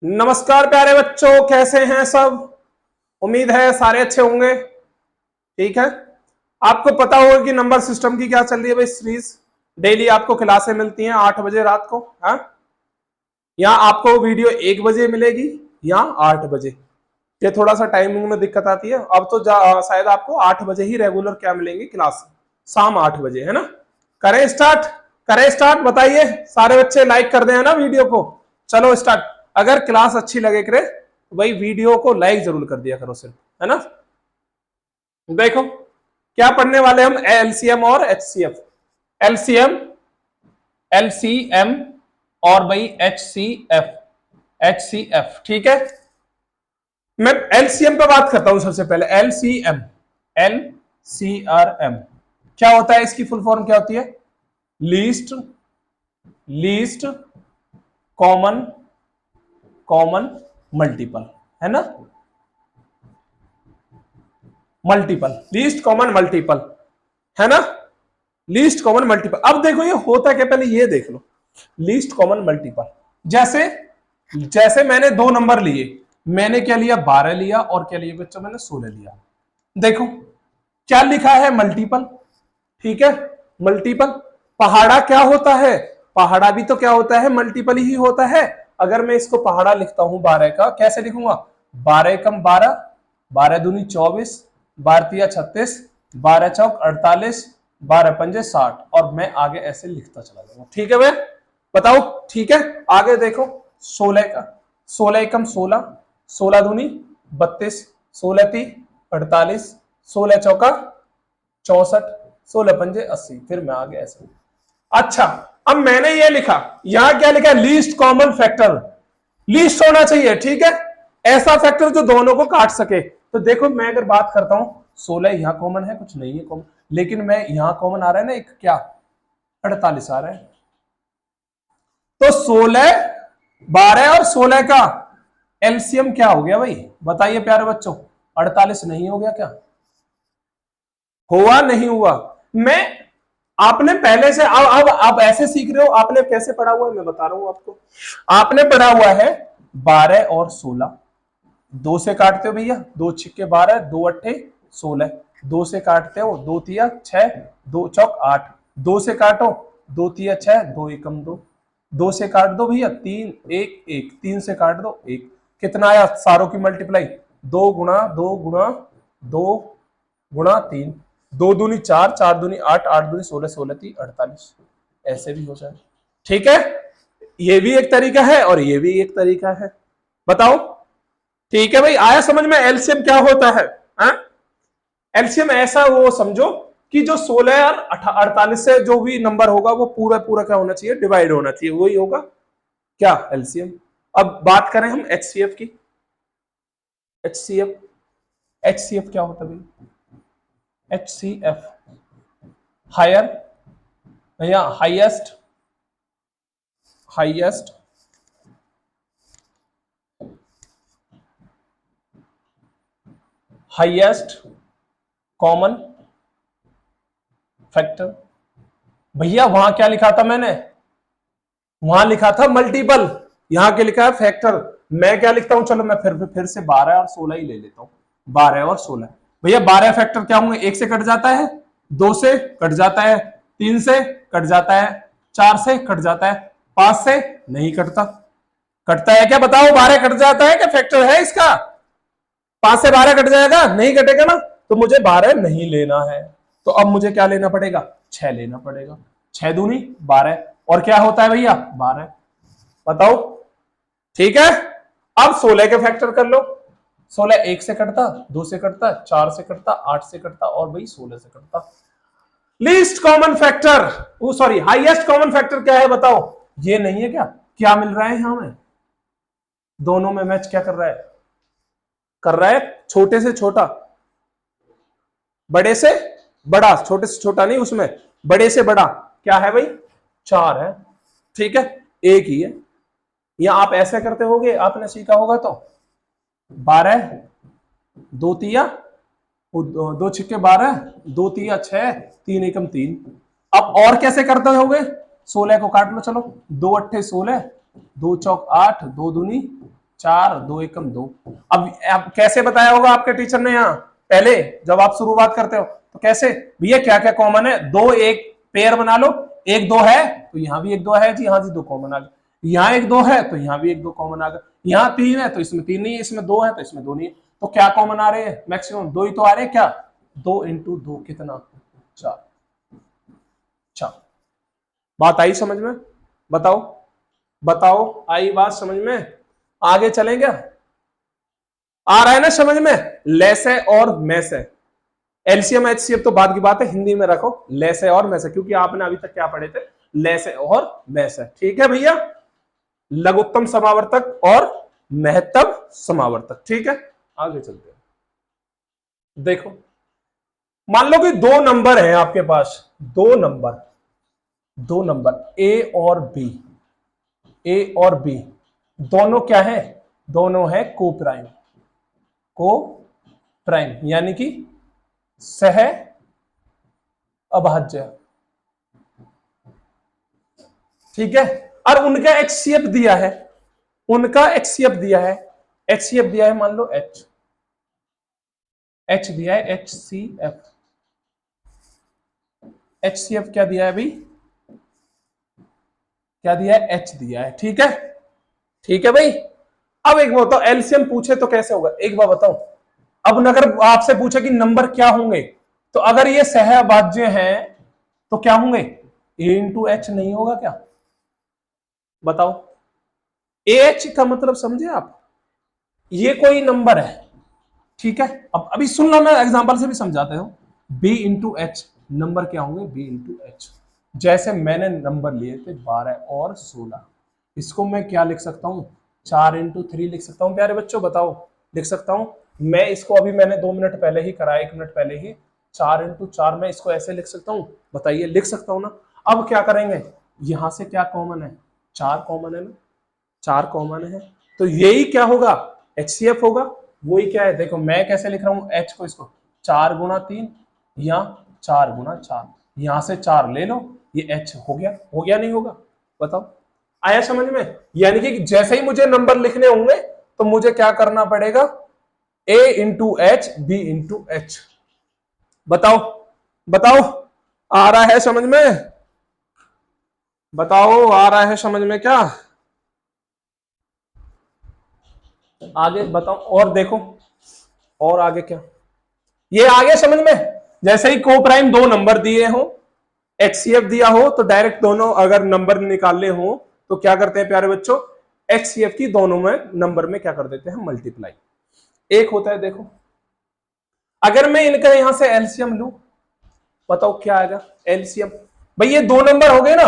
नमस्कार प्यारे बच्चों, कैसे हैं सब। उम्मीद है सारे अच्छे होंगे। ठीक है, आपको पता होगा कि नंबर सिस्टम की क्या चल रही है भाई सीरीज। डेली आपको क्लासें मिलती हैं 8 बजे रात को। हाँ, या आपको वीडियो 1 बजे मिलेगी या 8 बजे। ये थोड़ा सा टाइमिंग में दिक्कत आती है। अब तो शायद आपको 8 बजे ही रेगुलर क्या मिलेंगी क्लास, शाम 8 बजे, है ना। करें स्टार्ट, करें स्टार्ट। बताइए सारे बच्चे लाइक कर दें ना वीडियो को। चलो स्टार्ट। अगर क्लास अच्छी लगे करे तो भाई वीडियो को लाइक जरूर कर दिया करो सिर्फ, है ना। देखो क्या पढ़ने वाले हम, एलसीएम और एचसीएफ। एलसीएम, एलसीएम और भाई एचसीएफ। एचसीएफ ठीक है। मैं एलसीएम पे बात करता हूं सबसे पहले। एलसीएम, एलसीआरएम क्या होता है, इसकी फुल फॉर्म क्या होती है? Least, least common, common multiple, है ना। मल्टीपल, लीस्ट कॉमन मल्टीपल, है ना। Least common multiple. अब देखो ये होता क्या, पहले ये देख लो। लीस्ट कॉमन मल्टीपल, जैसे जैसे मैंने दो नंबर लिए, मैंने क्या लिया, 12 लिया, और क्या लिया बच्चों, मैंने 16 लिया। देखो क्या लिखा है, मल्टीपल। ठीक है, मल्टीपल। पहाड़ा क्या होता है, पहाड़ा भी तो क्या होता है, मल्टीपल ही होता है। अगर मैं इसको पहाड़ा लिखता हूं 12 का, कैसे लिखूंगा, 12 एकम 12, 12 दूनी 24, 12 तिया 36, 12 चौक 48, 12 पंजे 60, और मैं आगे ऐसे लिखता चला जाऊंगा। ठीक है, मैं बताओ। ठीक है, आगे देखो 16 का, 16 एकम 16, 16 दूनी 32, 16 ती 48, 16 चौका 64, 16 पंजे 80, फिर मैं आगे ऐसे। अच्छा, अब मैंने ये लिखा, यहां क्या लिखा है, लीस्ट कॉमन फैक्टर। लीस्ट होना चाहिए, ठीक है, ऐसा फैक्टर जो दोनों को काट सके। तो देखो मैं अगर बात करता हूं, 16 यहां कॉमन है, कुछ नहीं है कॉमन, लेकिन मैं यहां कॉमन आ रहा है ना एक, क्या 48 आ रहा है। तो 16, 12 और 16 का एलसीएम क्या हो गया भाई, बताइए प्यारे बच्चों, 48 नहीं हो गया क्या? हुआ नहीं हुआ? मैं, आपने पहले से, अब आप ऐसे सीख रहे हो, आपने कैसे पढ़ा हुआ है मैं बता रहा हूं आपको। आपने पढ़ा हुआ है 12 और 16, दो से काटते हो भैया, दो छिक्के 12, दो अट्ठे 16, दो से काटते हो, दो तिया 6, दो चौक 8, दो से काटो, दो तिया 6, दो एकम 2, दो से काट दो भैया 3, 1 1, 3 से काट दो 1। कितना आया सारों की मल्टीप्लाई, 2 गुणा 2 गुणा 2 गुणा 3, 2 दूनी 4, 4 दूनी 8, 8 दूनी 16, 16 ती 48, ऐसे भी हो जाए। ठीक है, ये भी एक तरीका है और ये भी एक तरीका है। बताओ। ठीक है भाई, आया समझ में एलसीएम क्या होता है? एलसीएम ऐसा वो समझो कि जो 16 और 48 से जो भी नंबर होगा वो पूरा पूरा क्या होना चाहिए, डिवाइड होना चाहिए, वही होगा क्या, एलसीएम। अब बात करें हम एचसीएफ की। एचसीएफ, एचसीएफ क्या होता है भाई? एचसीएफ हायर, या highest, highest highest common factor. भैया वहां क्या लिखा था मैंने, वहां लिखा था मल्टीपल, यहां क्या लिखा है, फैक्टर। मैं क्या लिखता हूं, चलो मैं फिर से 12 और 16 ही ले लेता हूं। 12 और 16 भैया, 12 फैक्टर क्या होंगे, 1 से कट जाता है, 2 से कट जाता है, 3 से कट जाता है, 4 से कट जाता है, 5 से नहीं कटता। कटता है क्या बताओ, 12 कट जाता है क्या, फैक्टर है इसका? 5 से 12 कट जाएगा, नहीं कटेगा ना, तो मुझे 12 नहीं लेना है। तो अब मुझे क्या लेना पड़ेगा, 6 लेना पड़ेगा। 6 दूनी 12, और क्या होता है भैया 12। बताओ। ठीक है, अब 16 के फैक्टर कर लो। 16 1 से कटता, 2 से कटता, 4 से कटता, 8 से कटता, और भाई 16 से कटता। लीस्ट कॉमन फैक्टर, वो सॉरी हाईएस्ट कॉमन फैक्टर क्या है बताओ? ये नहीं है क्या, क्या मिल रहा है यहां में, दोनों में मैच क्या कर रहा है, कर रहा है छोटे से छोटा, बड़े से बड़ा, छोटे से छोटा नहीं, उसमें बड़े से बड़ा क्या है भाई, 4 है। ठीक है, एक ही है। या आप ऐसे करते होगे, आपने सीखा होगा तो 12, 2 तिया, दो छिक्के 12, 2 तिया 6, 3 एकम 3। अब और कैसे करते होगे, 16 को काट लो, चलो 2 अट्ठे 16, 2 चौक 8, 2 दूनी 4 2 एकम 2। अब कैसे बताया होगा आपके टीचर ने यहाँ पहले जब आप शुरुआत करते हो तो कैसे भैया क्या क्या कॉमन है, 2 एक पेयर बना लो, 1 2 है तो यहाँ भी 1 2 है जी, हाँ जी 2 कॉमन आ गए, यहाँ 1 2 है तो यहाँ भी 1 2 कॉमन आ गए, यहाँ 3 है तो इसमें 3 नहीं है, इसमें 2 है तो इसमें 2 नहीं है, तो क्या कॉमन आ रहे हैं, मैक्सिमम 2 ही तो आ रहे हैं, क्या 2 इंटू 2 कितना 4। बात आई समझ में, बताओ बताओ आई बात समझ में, आगे चलें क्या, आ रहा है ना समझ में, लेस है और मैस है, एलसीएम एचसीएफ तो बाद की बात है, हिंदी में रखो लेस है और मैस है, क्योंकि आपने अभी तक क्या पढ़े थे, लेस है और मैस है, ठीक है भैया, लघुत्तम समावर्तक और महत्तम समावर्तक, ठीक है। आगे चलते हैं, देखो मान लो कि 2 नंबर है आपके पास, 2 नंबर ए और बी, ए और बी दोनों क्या है, दोनों है को प्राइम यानी कि सह अभाज्य, ठीक है, और उनका एचसीएफ दिया है, एचसीएफ दिया है मान लो एच दिया है, एचसीएफ क्या दिया है भाई, क्या दिया है, एच दिया है, ठीक है, ठीक है भाई। अब एक बताओ एलसीएम पूछे तो कैसे होगा, एक बार बताओ, अब अगर आपसे पूछे कि नंबर क्या होंगे, तो अगर ये सहअभाज्य हैं तो क्या होंगे, ए इंटू एच नहीं होगा क्या, बताओ, ए एच का मतलब समझे आप, ये कोई नंबर है, ठीक है, अब अभी सुन लो, मैं एग्जांपल से भी समझाते हूं, बी इंटू एच नंबर क्या होंगे, बी इंटू एच, जैसे मैंने नंबर लिए थे 12 और 16, इसको मैं क्या लिख सकता हूं, 4 इंटू 3 लिख सकता हूं, प्यारे बच्चों बताओ, लिख सकता हूं मैं इसको, अभी मैंने 2 मिनट पहले ही कराया, 1 मिनट पहले ही, 4 इंटू 4 मैं इसको ऐसे लिख सकता हूं, बताइए लिख सकता हूं ना। अब क्या करेंगे, यहां से क्या कॉमन है, 4 कॉमन है ना, 4 कॉमन है, तो यही क्या होगा, एचसीएफ होगा, वही क्या है, देखो मैं कैसे लिख रहा हूं एच को, इसको 4 गुणा 3 या 4 गुणा 4, यहां से 4 ले लो, ये एच हो गया नहीं होगा, बताओ आया समझ में, यानी कि जैसे ही मुझे नंबर लिखने होंगे तो मुझे क्या करना पड़ेगा, A into H B into H, बताओ बताओ आ रहा है समझ में, बताओ आ रहा है समझ में क्या, आगे बताओ और देखो, और आगे क्या, ये आगे समझ में, जैसे ही को प्राइम 2 नंबर दिए हो, एचसीएफ दिया हो, तो डायरेक्ट दोनों अगर नंबर निकालने हो तो क्या करते हैं प्यारे बच्चों, एचसीएफ की दोनों में नंबर में क्या कर देते हैं, मल्टीप्लाई, एक होता है, देखो अगर मैं इनका यहां से एलसीएम लूं, बताओ क्या आएगा, एलसीएम भाई ये 2 नंबर हो गए ना,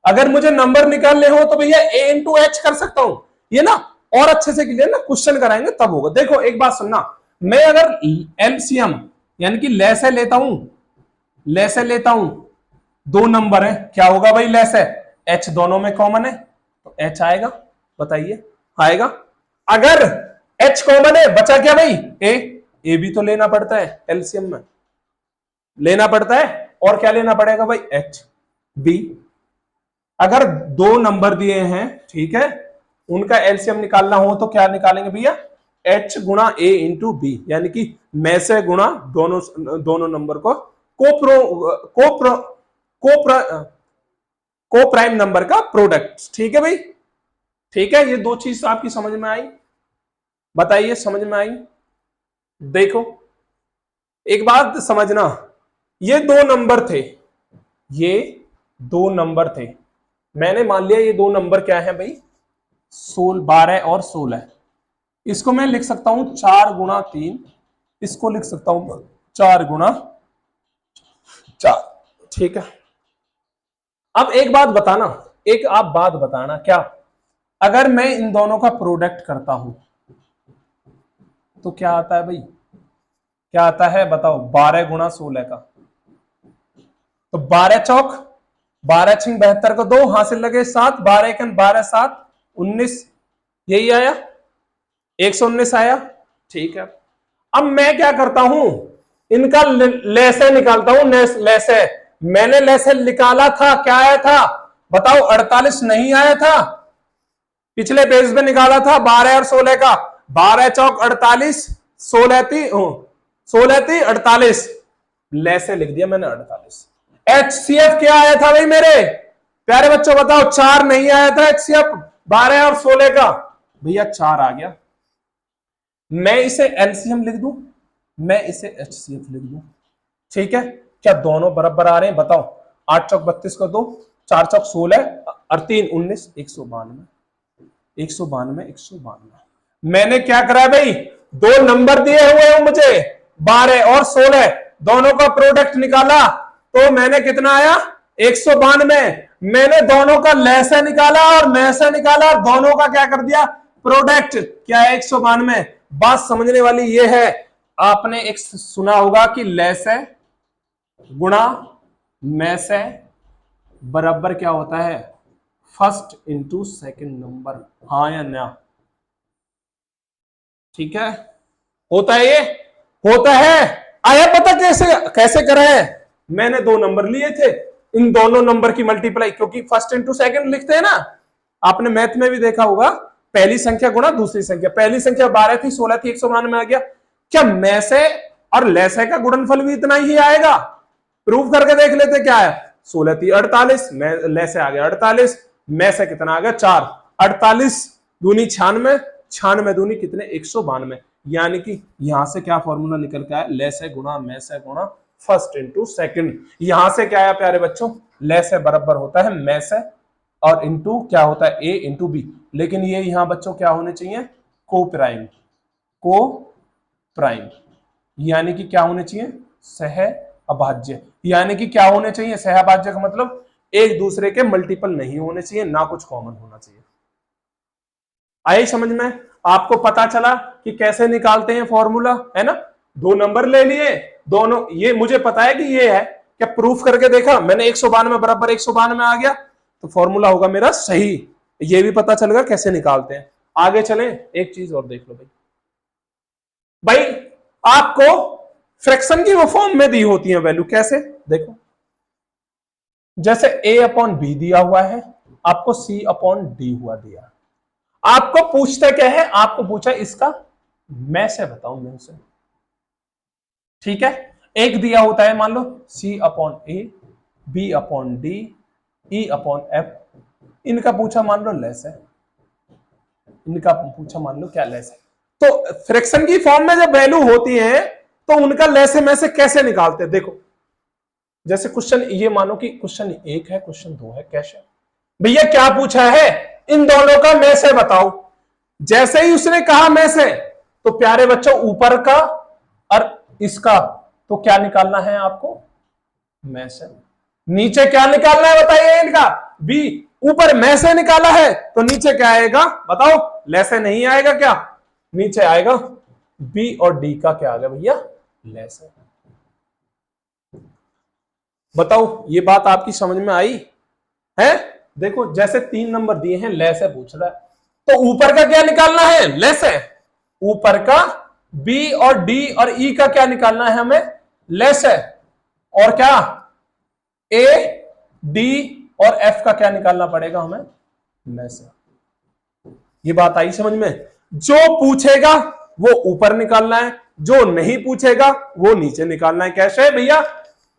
अगर मुझे नंबर निकालने हो तो भैया ए इंटू एच कर सकता हूं, ये ना और अच्छे से क्लियर ना, क्वेश्चन कराएंगे तब होगा, देखो एक बात सुनना, मैं अगर एलसीएम यानी कि लेसे लेता हूं 2 नंबर है, क्या होगा भाई, लेस है, एच दोनों में कॉमन है तो एच आएगा, बताइए आएगा, अगर एच कॉमन है बचा क्या भाई, ए भी तो लेना पड़ता है, एलसीएम में लेना पड़ता है, और क्या लेना पड़ेगा भाई, एच बी, अगर 2 नंबर दिए हैं, ठीक है, उनका एलसीएम निकालना हो तो क्या निकालेंगे भैया, एच गुणा ए इंटू बी, यानी कि में से गुणा दोनों नंबर को को प्राइम नंबर का प्रोडक्ट, ठीक है भाई, ठीक है, ये 2 चीज आपकी समझ में आई, बताइए समझ में आई, देखो एक बात समझना, ये 2 नंबर थे, ये 2 नंबर थे, मैंने मान लिया ये 2 नंबर क्या है भाई, 12 और 16, इसको मैं लिख सकता हूं 4 गुणा 3, इसको लिख सकता हूं 4 गुणा 4, ठीक है। अब एक बात बताना, एक आप बात बताना, क्या अगर मैं इन दोनों का प्रोडक्ट करता हूं तो क्या आता है भाई, क्या आता है बताओ, 12 गुणा 16 का, तो 12 चौक 12 छिंग 72 को 2 हासिल लगे 7, 12 एकन 12 7 19, यही आया 119 आया, ठीक है। अब मैं क्या करता हूं, इनका लेसे निकालता हूं, लेसे मैंने लेसे निकाला था, क्या आया था बताओ, 48 नहीं आया था, पिछले पेज पे निकाला था 12 और 16 का। 12 चौक 48, 16 थी 48, लेसे लिख दिया मैंने 48। HCF क्या आया था भाई मेरे प्यारे बच्चों, बताओ। 4 नहीं आया था HCF 12 और 16 का, भैया 4 आ गया। मैं इसे LCM लिख दूं, मैं इसे HCF लिख दूं, ठीक है। क्या दोनों बराबर आ रहे हैं बताओ। 8 चौक 32 को 2, 4 चौक 16 और 3 19, 192, 192, 192। मैंने क्या करा भाई, 2 नंबर दिए हुए हैं मुझे, 12 और 16, दोनों का प्रोडक्ट निकाला तो मैंने कितना आया 192। मैंने दोनों का लहसा निकाला और मैसा निकाला और दोनों का क्या कर दिया प्रोडक्ट, क्या है 192। बात समझने वाली ये है, आपने एक सुना होगा कि लहसे गुणा मैसे बराबर क्या होता है फर्स्ट इंटू सेकंड नंबर, हाँ या ना, ठीक है। होता है ये, होता है। आया पता कैसे कैसे करा है, मैंने 2 नंबर लिए थे, इन दोनों नंबर की मल्टीप्लाई, क्योंकि फर्स्ट इंटू सेकंड लिखते हैं ना, आपने मैथ में भी देखा होगा, पहली संख्या गुणा दूसरी संख्या। पहली संख्या 12 थी, 16 थी, 192 में आ गया। क्या मैसे और लैसे का गुणनफल भी इतना ही आएगा, प्रूफ करके देख लेते क्या है। 16 थी 48, लैसे आ गया 48, मैसे कितना आ गया 4, 48 दूनी 96, 96 दूनी कितने 192। यानी कि यहां से क्या फॉर्मूला निकल के आया, लैसे गुणा मैसे गुणा फर्स्ट इंटू सेकंड। यहां से क्या आया प्यारे बच्चों, लैसे बराबर होता है मैसे और इंटू क्या होता है ए इंटू बी। लेकिन ये यहां बच्चों क्या होने चाहिए, को प्राइम, को प्राइम, यानी कि क्या होने चाहिए सह अभाज्य। यानी कि क्या होने चाहिए सह अभाज्य का मतलब एक दूसरे के मल्टीपल नहीं होने चाहिए, ना कुछ कॉमन होना चाहिए। आई समझ में, आपको पता चला कि कैसे निकालते हैं फॉर्मूला, है ना। 2 नंबर ले लिए, दोनों ये मुझे पता है कि ये है, क्या प्रूफ करके देखा मैंने, 192 बराबर 192 आ गया तो फॉर्मूला होगा मेरा सही। ये भी पता चलेगा कैसे निकालते हैं। आगे चलें, एक चीज और देख लो भाई, भाई आपको फ्रैक्शन की वो फॉर्म में दी होती है वैल्यू, कैसे देखो, जैसे a अपॉन बी दिया हुआ है, आपको c अपॉन डी हुआ दिया, आपको पूछता क्या है, आपको पूछा इसका मैं से बताओ, मैं से, ठीक है। एक दिया होता है मान लो c upon A, B upon D, E upon F, इनका पूछा मान लो लेस है, इनका पूछा मान लो क्या लेस है। तो फ्रैक्शन की फॉर्म में जब वैल्यू होती है तो उनका लेस में से कैसे निकालते हैं, देखो जैसे क्वेश्चन ये मानो कि क्वेश्चन 1 है, क्वेश्चन 2 है, कैसे भैया क्या पूछा है, इन दोनों का में से बताओ। जैसे ही उसने कहा में से, तो प्यारे बच्चों ऊपर का और इसका तो क्या निकालना है आपको में से, नीचे क्या निकालना है बताइए इनका, बी। ऊपर में से निकाला है तो नीचे क्या आएगा बताओ, लेसे नहीं आएगा, क्या नीचे आएगा बी और डी का क्या आ गया भैया लेसे। बताओ ये बात आपकी समझ में आई है। देखो जैसे 3 नंबर दिए हैं, लेसे पूछ रहा है, तो ऊपर का क्या निकालना है लेसे, ऊपर का बी और डी और ई का क्या निकालना है हमें लेसे, और क्या ए डी और एफ का क्या निकालना पड़ेगा हमें में से। ये बात आई समझ में, जो पूछेगा वो ऊपर निकालना है, जो नहीं पूछेगा वो नीचे निकालना है। कैसे है भैया,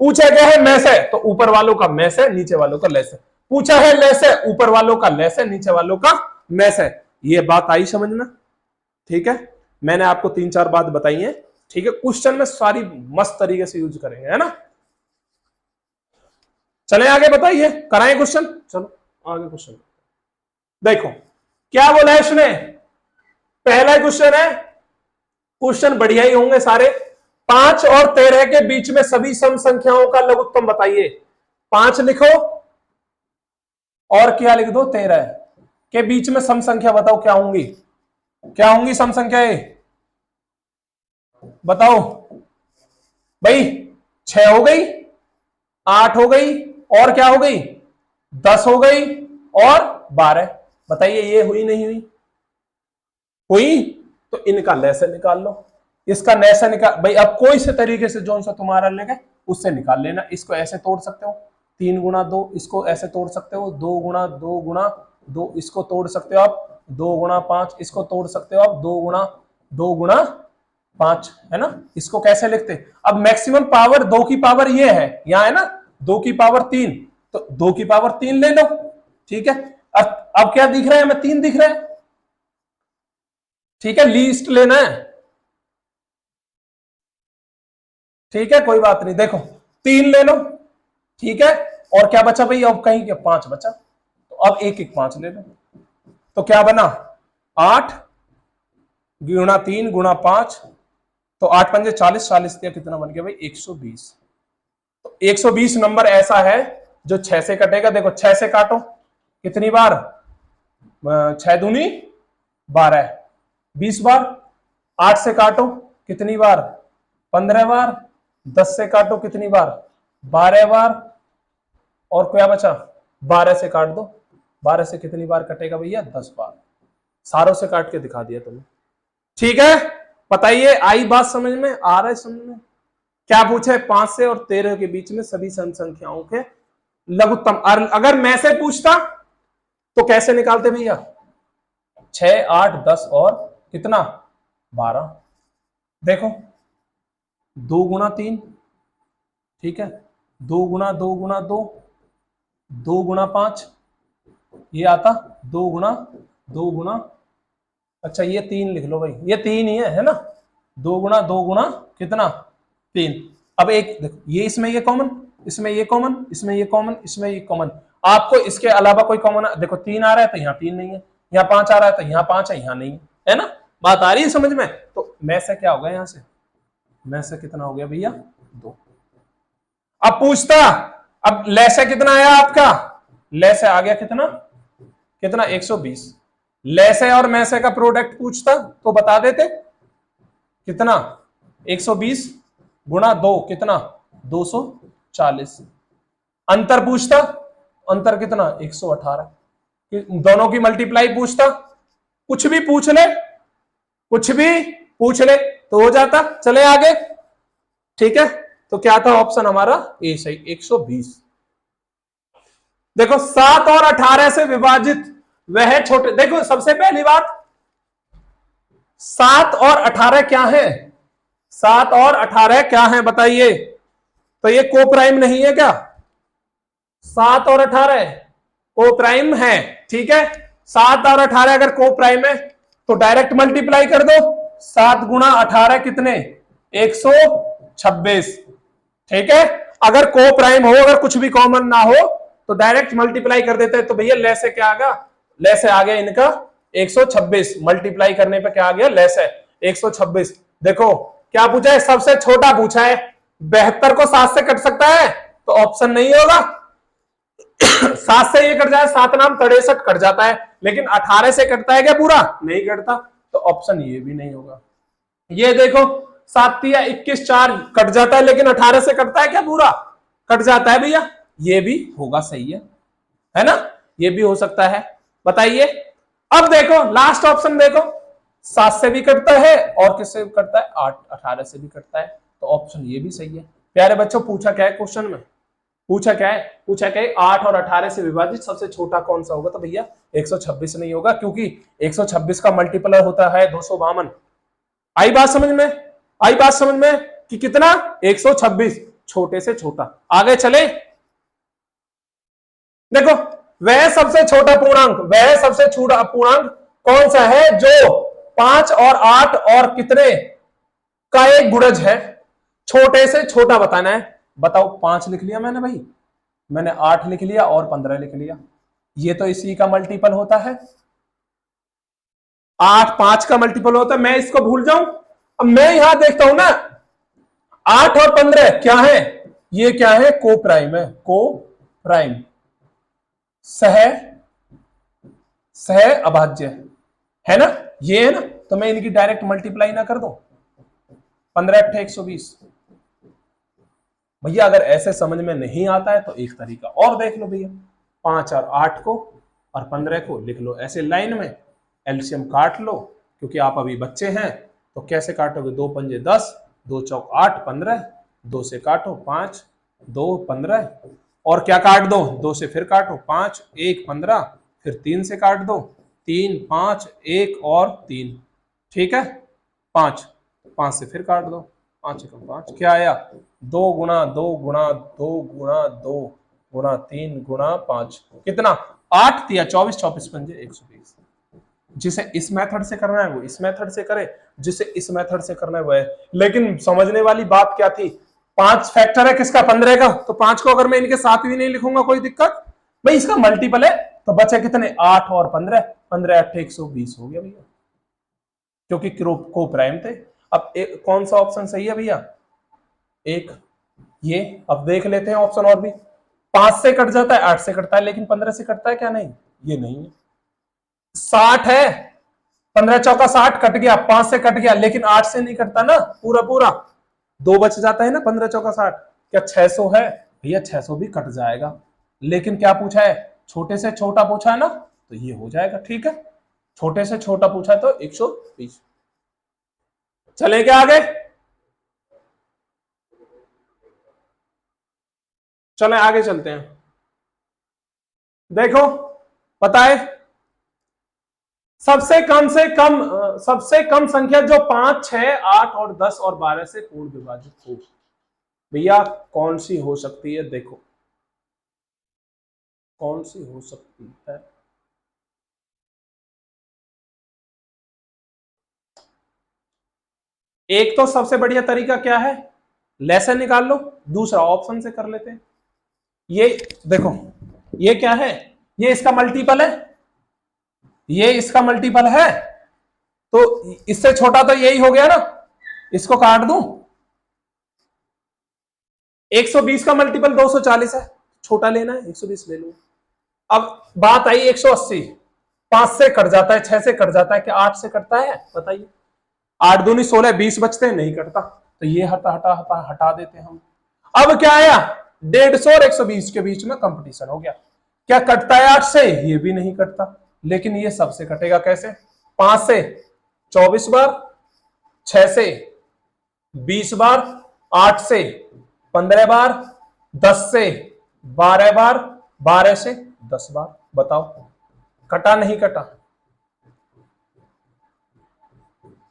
पूछा गया है में से तो ऊपर वालों का में से, नीचे वालों का लेस है, पूछा है ले से, ऊपर वालों का लेस है, नीचे वालों का में से। ये बात आई समझ में, ठीक है। मैंने आपको 3-4 बात बताई है, ठीक है। क्वेश्चन में सारी मस्त तरीके से यूज करेंगे, है ना। चले आगे, बताइए कराएं क्वेश्चन, चलो आगे क्वेश्चन देखो क्या बोला है इसने। पहला क्वेश्चन है, क्वेश्चन बढ़िया ही होंगे सारे। 5 और 13 के बीच में सभी सम संख्याओं का लघुत्तम बताइए। 5 लिखो और क्या लिख दो 13 के बीच में सम संख्या बताओ क्या होंगी, क्या होंगी सम संख्याएं बताओ भाई। 6 हो गई, 8 हो गई, और क्या हो गई 10 हो गई और 12। बताइए ये हुई नहीं हुई, हुई तो इनका लैसे निकाल लो, इसका लैसे निकाल भाई। अब कोई से तरीके से जो सा तुम्हारा लगे उससे निकाल लेना। इसको ऐसे तोड़ सकते हो 3 गुणा 2, इसको ऐसे तोड़ सकते हो 2 गुणा 2 गुणा दो, इसको तोड़ सकते हो आप 2 गुणा 5, इसको तोड़ सकते हो आप 2 गुणा 5, है ना। इसको कैसे लिखते, अब मैक्सिमम पावर 2 की पावर ये है, यहां है ना 2 की पावर 3, तो 2 की पावर 3 ले लो, ठीक है। अब क्या दिख रहा है हमें, 3 दिख रहा है, ठीक है, लीस्ट लेना है, ठीक है, कोई बात नहीं, देखो 3 ले लो, ठीक है। और क्या बचा भाई, अब कहीं क्या 5 बचा, तो अब 1 1 5 ले लो, तो क्या बना 8 गुणा 3 गुणा 5, तो 8 पंजे 40, 40 दिया, कितना बन गया भाई 120। तो 120 नंबर ऐसा है जो 6 से कटेगा। देखो 6 से काटो कितनी बार, 6 दूनी 12, 20 बार। 8 से काटो कितनी बार, 15 बार। 10 से काटो कितनी बार, 12 बार। और क्या बचा, 12 से काट दो, 12 से कितनी बार कटेगा भैया, 10 बार। सारों से काट के दिखा दिया तुमने, ठीक है। बताइए आई बात समझ में, आ रहा है समझ में। क्या पूछे, 5 से और 13 के बीच में सभी संख्याओं के लघुत्तम। अगर मैं से पूछता तो कैसे निकालते भैया, 6 8 10 और कितना 12। देखो 2 गुणा 3, ठीक है, 2 गुणा 2 गुणा 2, 2 गुणा 5, ये आता 2 गुणा 2 गुणा, अच्छा ये 3 लिख लो भाई, ये 3 ही है ना, 2 गुणा 2 गुणा कितना 3। अब एक देखो, ये इसमें ये कॉमन, इसमें ये कॉमन, इसमें ये कॉमन, इसमें ये कॉमन, आपको इसके अलावा कोई कॉमन, देखो 3 आ रहा है तो यहाँ 3 नहीं है, यहाँ 5 आ रहा है तो यहाँ 5 है, यहाँ नहीं है ना। बात आ रही है समझ में। तो मैं से क्या होगा, यहाँ से मैं से कितना हो गया भैया 2। अब पूछता, अब ले से कितना आया आपका, ले से आ गया कितना कितना 120। ले से और मैं से का प्रोडक्ट पूछता तो बता देते कितना 120 गुणा 2 कितना 240। अंतर पूछता, अंतर कितना 118। दोनों की मल्टीप्लाई पूछता, कुछ भी पूछ ले, कुछ भी पूछ ले तो हो जाता। चले आगे, ठीक है। तो क्या था ऑप्शन हमारा ए सही, 120। देखो 7 और 18 से विभाजित वह छोटे, देखो सबसे पहली बात 7 और 18 क्या है, 7 और 18 क्या है बताइए, तो ये को प्राइम नहीं है क्या, 7 और 18 को प्राइम है, ठीक है। 7 और 18 अगर को प्राइम है तो डायरेक्ट मल्टीप्लाई कर दो, 7 गुणा 18 कितने 126, ठीक है। अगर को प्राइम हो, अगर कुछ भी कॉमन ना हो तो डायरेक्ट मल्टीप्लाई कर देते हैं, तो भैया ले से क्या आ गया, ले से आ गया इनका 126, मल्टीप्लाई करने पे क्या आ गया, ले से 126। देखो क्या पूछा है, सबसे छोटा पूछा है, 72 को 7 से कट सकता है तो ऑप्शन नहीं होगा। 7 से ये कट जाए, 7 नाम 63 कट जाता है, लेकिन 18 से कटता है क्या पूरा, नहीं कटता, तो ऑप्शन ये भी नहीं होगा। ये देखो 7 या 21 4 कट जाता है, लेकिन 18 से कटता है क्या पूरा, कट जाता है भैया, ये भी होगा, सही है ना, ये भी हो सकता है। बताइए अब देखो लास्ट ऑप्शन देखो, 7 से भी कटता है और किससे कटता है 8 18 से भी कटता है, तो ऑप्शन ये भी सही है। प्यारे बच्चों पूछा क्या है क्वेश्चन में, पूछा क्या है, पूछा क्या है 8 और 18 से विभाजित सबसे छोटा कौन सा होगा, तो भैया 126 नहीं होगा, क्योंकि 126 का मल्टीपल होता है 252। आई बात समझ में, आई बात समझ में कि कितना 126, छोटे से छोटा। आगे चले, देखो वह सबसे छोटा पूर्णांक, वह सबसे छोटा पूर्णांक कौन सा है जो 5 और 8 और कितने का एक गुणज है, छोटे से छोटा बताना है। बताओ 5 लिख लिया मैंने भाई, मैंने 8 लिख लिया और 15 लिख लिया, ये तो इसी का मल्टीपल होता है, 8 5 का मल्टीपल होता है, मैं इसको भूल जाऊं। अब मैं यहां देखता हूं ना 8 और 15 क्या है, ये क्या है, को प्राइम है, को प्राइम, सह सह अभाज्य है ना, ये है ना, तो मैं इनकी डायरेक्ट मल्टीप्लाई ना कर दूं, 15 8 120। भैया अगर ऐसे समझ में नहीं आता है तो एक तरीका और देख लो भैया, 5 और 8 को और 15 को लिख लो ऐसे लाइन में, एलसीएम काट लो, क्योंकि आप अभी बच्चे हैं, तो कैसे काटोगे, 2 पंजे 10, 2 चौक 8 15, 2 से काटो 5 2 15, और क्या काट दो, 2 से फिर काटो 5 1 15, फिर 3 से काट दो, 3 5 1 और 3, ठीक है 5, 5 से फिर काट दो, 5 एकम 5, क्या आया 2 गुणा 2 गुणा 2 गुणा 2 गुणा 3 गुणा 5, कितना 8 दिया 24, 24 पंजे 120। जिसे इस मेथड से करना है वो इस मेथड से करे, जिसे इस मेथड से करना है वो है। लेकिन समझने वाली बात क्या थी, 5 फैक्टर है किसका 15 का, तो 5 को अगर मैं इनके साथ भी नहीं लिखूंगा कोई दिक्कत, भाई इसका मल्टीपल है तो बचे कितने 8 और 15, 15 8 120 हो गया भैया, क्योंकि को प्राइम थे। अब कौन सा ऑप्शन सही है भैया, एक ये। अब देख लेते हैं ऑप्शन और भी, 5 से कट जाता है, 8 से कटता है, लेकिन 15 से कटता है क्या, नहीं ये नहीं है। 60 है, 15 चौका 60 कट गया, 5 से कट गया, लेकिन 8 से नहीं कटता ना पूरा पूरा, 2 बच जाता है ना, 15 चौका 60, क्या 600 है भैया, 600 भी कट जाएगा, लेकिन क्या पूछा है छोटे से छोटा पूछा है ना, तो ये हो जाएगा, ठीक है छोटे से छोटा पूछा है तो 120। चले क्या आगे, चले आगे चलते हैं। देखो बताए सबसे कम संख्या जो 5 6 8 और 10 और 12 से पूर्ण विभाजित हो, भैया कौन सी हो सकती है, देखो कौन सी हो सकती है, एक तो सबसे बढ़िया तरीका क्या है, लेसन निकाल लो, दूसरा ऑप्शन से कर लेते हैं। ये देखो ये क्या है, ये इसका मल्टीपल है, ये इसका मल्टीपल है, तो इससे छोटा तो यही हो गया ना, इसको काट दूं, 120 का मल्टीपल 240 है, छोटा लेना है 120 ले लो। अब बात आई 180, 5 से कट जाता है, 6 से कट जाता है, क्या 8 से कटता है, बताइए 8 दूनी 16, 20 बचते हैं, नहीं कटता, तो ये हटा देते हैं हम। अब क्या आया 150 और 120 के बीच में कंपटीशन हो गया, क्या कटता है 8 से, ये भी नहीं कटता, लेकिन ये सबसे कटेगा कैसे, 5 से 24 बार, 6 से 20 बार, 8 से 15 बार, 10 से 12 बार, 12 से 10 बार, बताओ कटा नहीं कटा,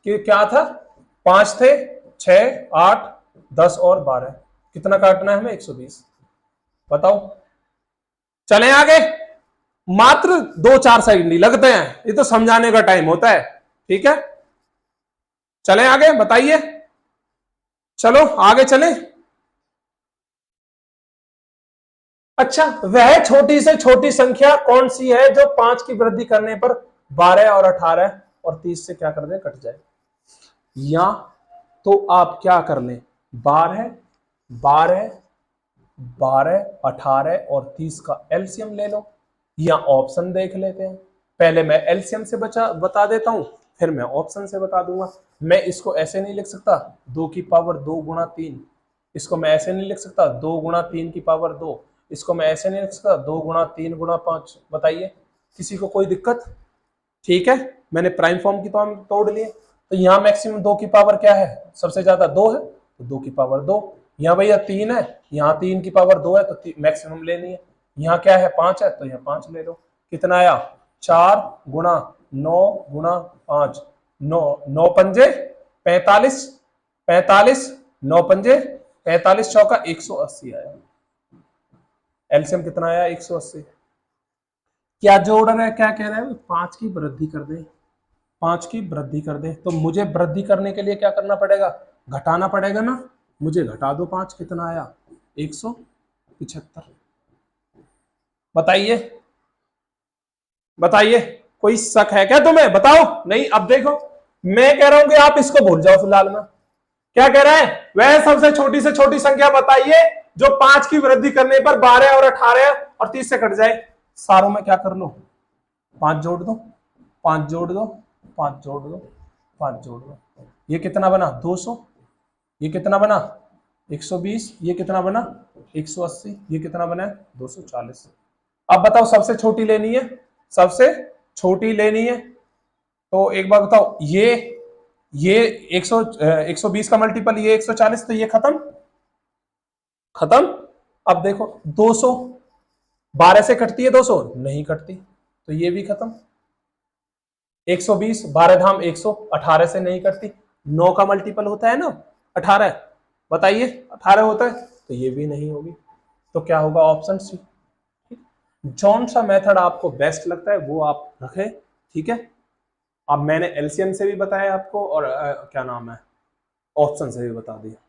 कि क्या था 5 थे 6 8 10 और 12, कितना काटना है हमें 120, बताओ। चलें आगे, मात्र 2-4 सेकंड ही लगते हैं, ये तो समझाने का टाइम होता है, ठीक है चलें आगे, बताइए चलो आगे चलें। अच्छा, वह छोटी से छोटी संख्या कौन सी है जो 5 की वृद्धि करने पर 12 और 18 और 30 से क्या कर दे, कट जाए, या तो आप क्या कर लें 12 12 12 18 और 30 का एलसीएम ले लो, या ऑप्शन देख लेते हैं, पहले मैं एलसीएम से बता देता हूं, फिर मैं ऑप्शन से बता दूंगा। मैं इसको ऐसे नहीं लिख सकता 2 की पावर 2 गुणा 3, इसको मैं ऐसे नहीं लिख सकता 2 गुणा 3 की पावर 2, इसको मैं ऐसे नहीं लिख सकता 2 गुणा 3 गुणा 5, बताइए किसी को कोई दिक्कत, ठीक है मैंने प्राइम फॉर्म की तो हम तोड़ लिए, तो यहाँ मैक्सिमम 2 की पावर क्या है, सबसे ज्यादा 2 है, तो 2 की पावर 2, यहाँ भैया 3 है, यहाँ 3 की पावर 2 है, तो मैक्सिमम लेनी है, यहाँ क्या है 5 है, तो यहाँ 5 ले लो, कितना आया 4 गुणा 9 गुणा 5, 9 9 पंजे 45, 45 9 पंजे 45 चौका 180 आया, एलसीएम कितना आया 180। क्या जोड़ रहा है, क्या कह रहा है 5 की वृद्धि कर दे, 5 की वृद्धि कर दे, तो मुझे वृद्धि करने के लिए क्या करना पड़ेगा, घटाना पड़ेगा ना, मुझे घटा दो 5, कितना आया 175, बताइए बताइए कोई शक है क्या तुम्हें, बताओ, नहीं अब देखो मैं कह रहा हूं कि आप इसको भूल जाओ फिलहाल में, क्या कह रहा है, वह सबसे छोटी से छोटी संख्या बताइए जो 5 की वृद्धि करने पर 12 और 18 और 30 से कट जाए, सारों में क्या कर लो 5 जोड़ दो, 5 जोड़ दो, 5 जोड़ दो, 5 जोड़ दो, ये कितना बना 200, ये कितना बना 120, ये कितना बना 180, ये कितना बना 240। अब बताओ सबसे छोटी लेनी है, सबसे छोटी लेनी है, तो एक बार बताओ ये 120 का मल्टीपल ये 140, तो ये खत्म खत्म। अब देखो 200 12 से कटती है 200 नहीं कटती, तो ये भी खत्म। 120, 12 धाम 100, 18 से नहीं कटती। 9 का मल्टीपल होता है ना 18, बताइए 18 होता है, तो ये भी नहीं होगी। तो क्या होगा, ऑप्शन सी। जौन सा मेथड आपको बेस्ट लगता है वो आप रखें, ठीक है। अब मैंने एलसीएम से भी बताया आपको, और क्या नाम है, ऑप्शन से भी बता दिया।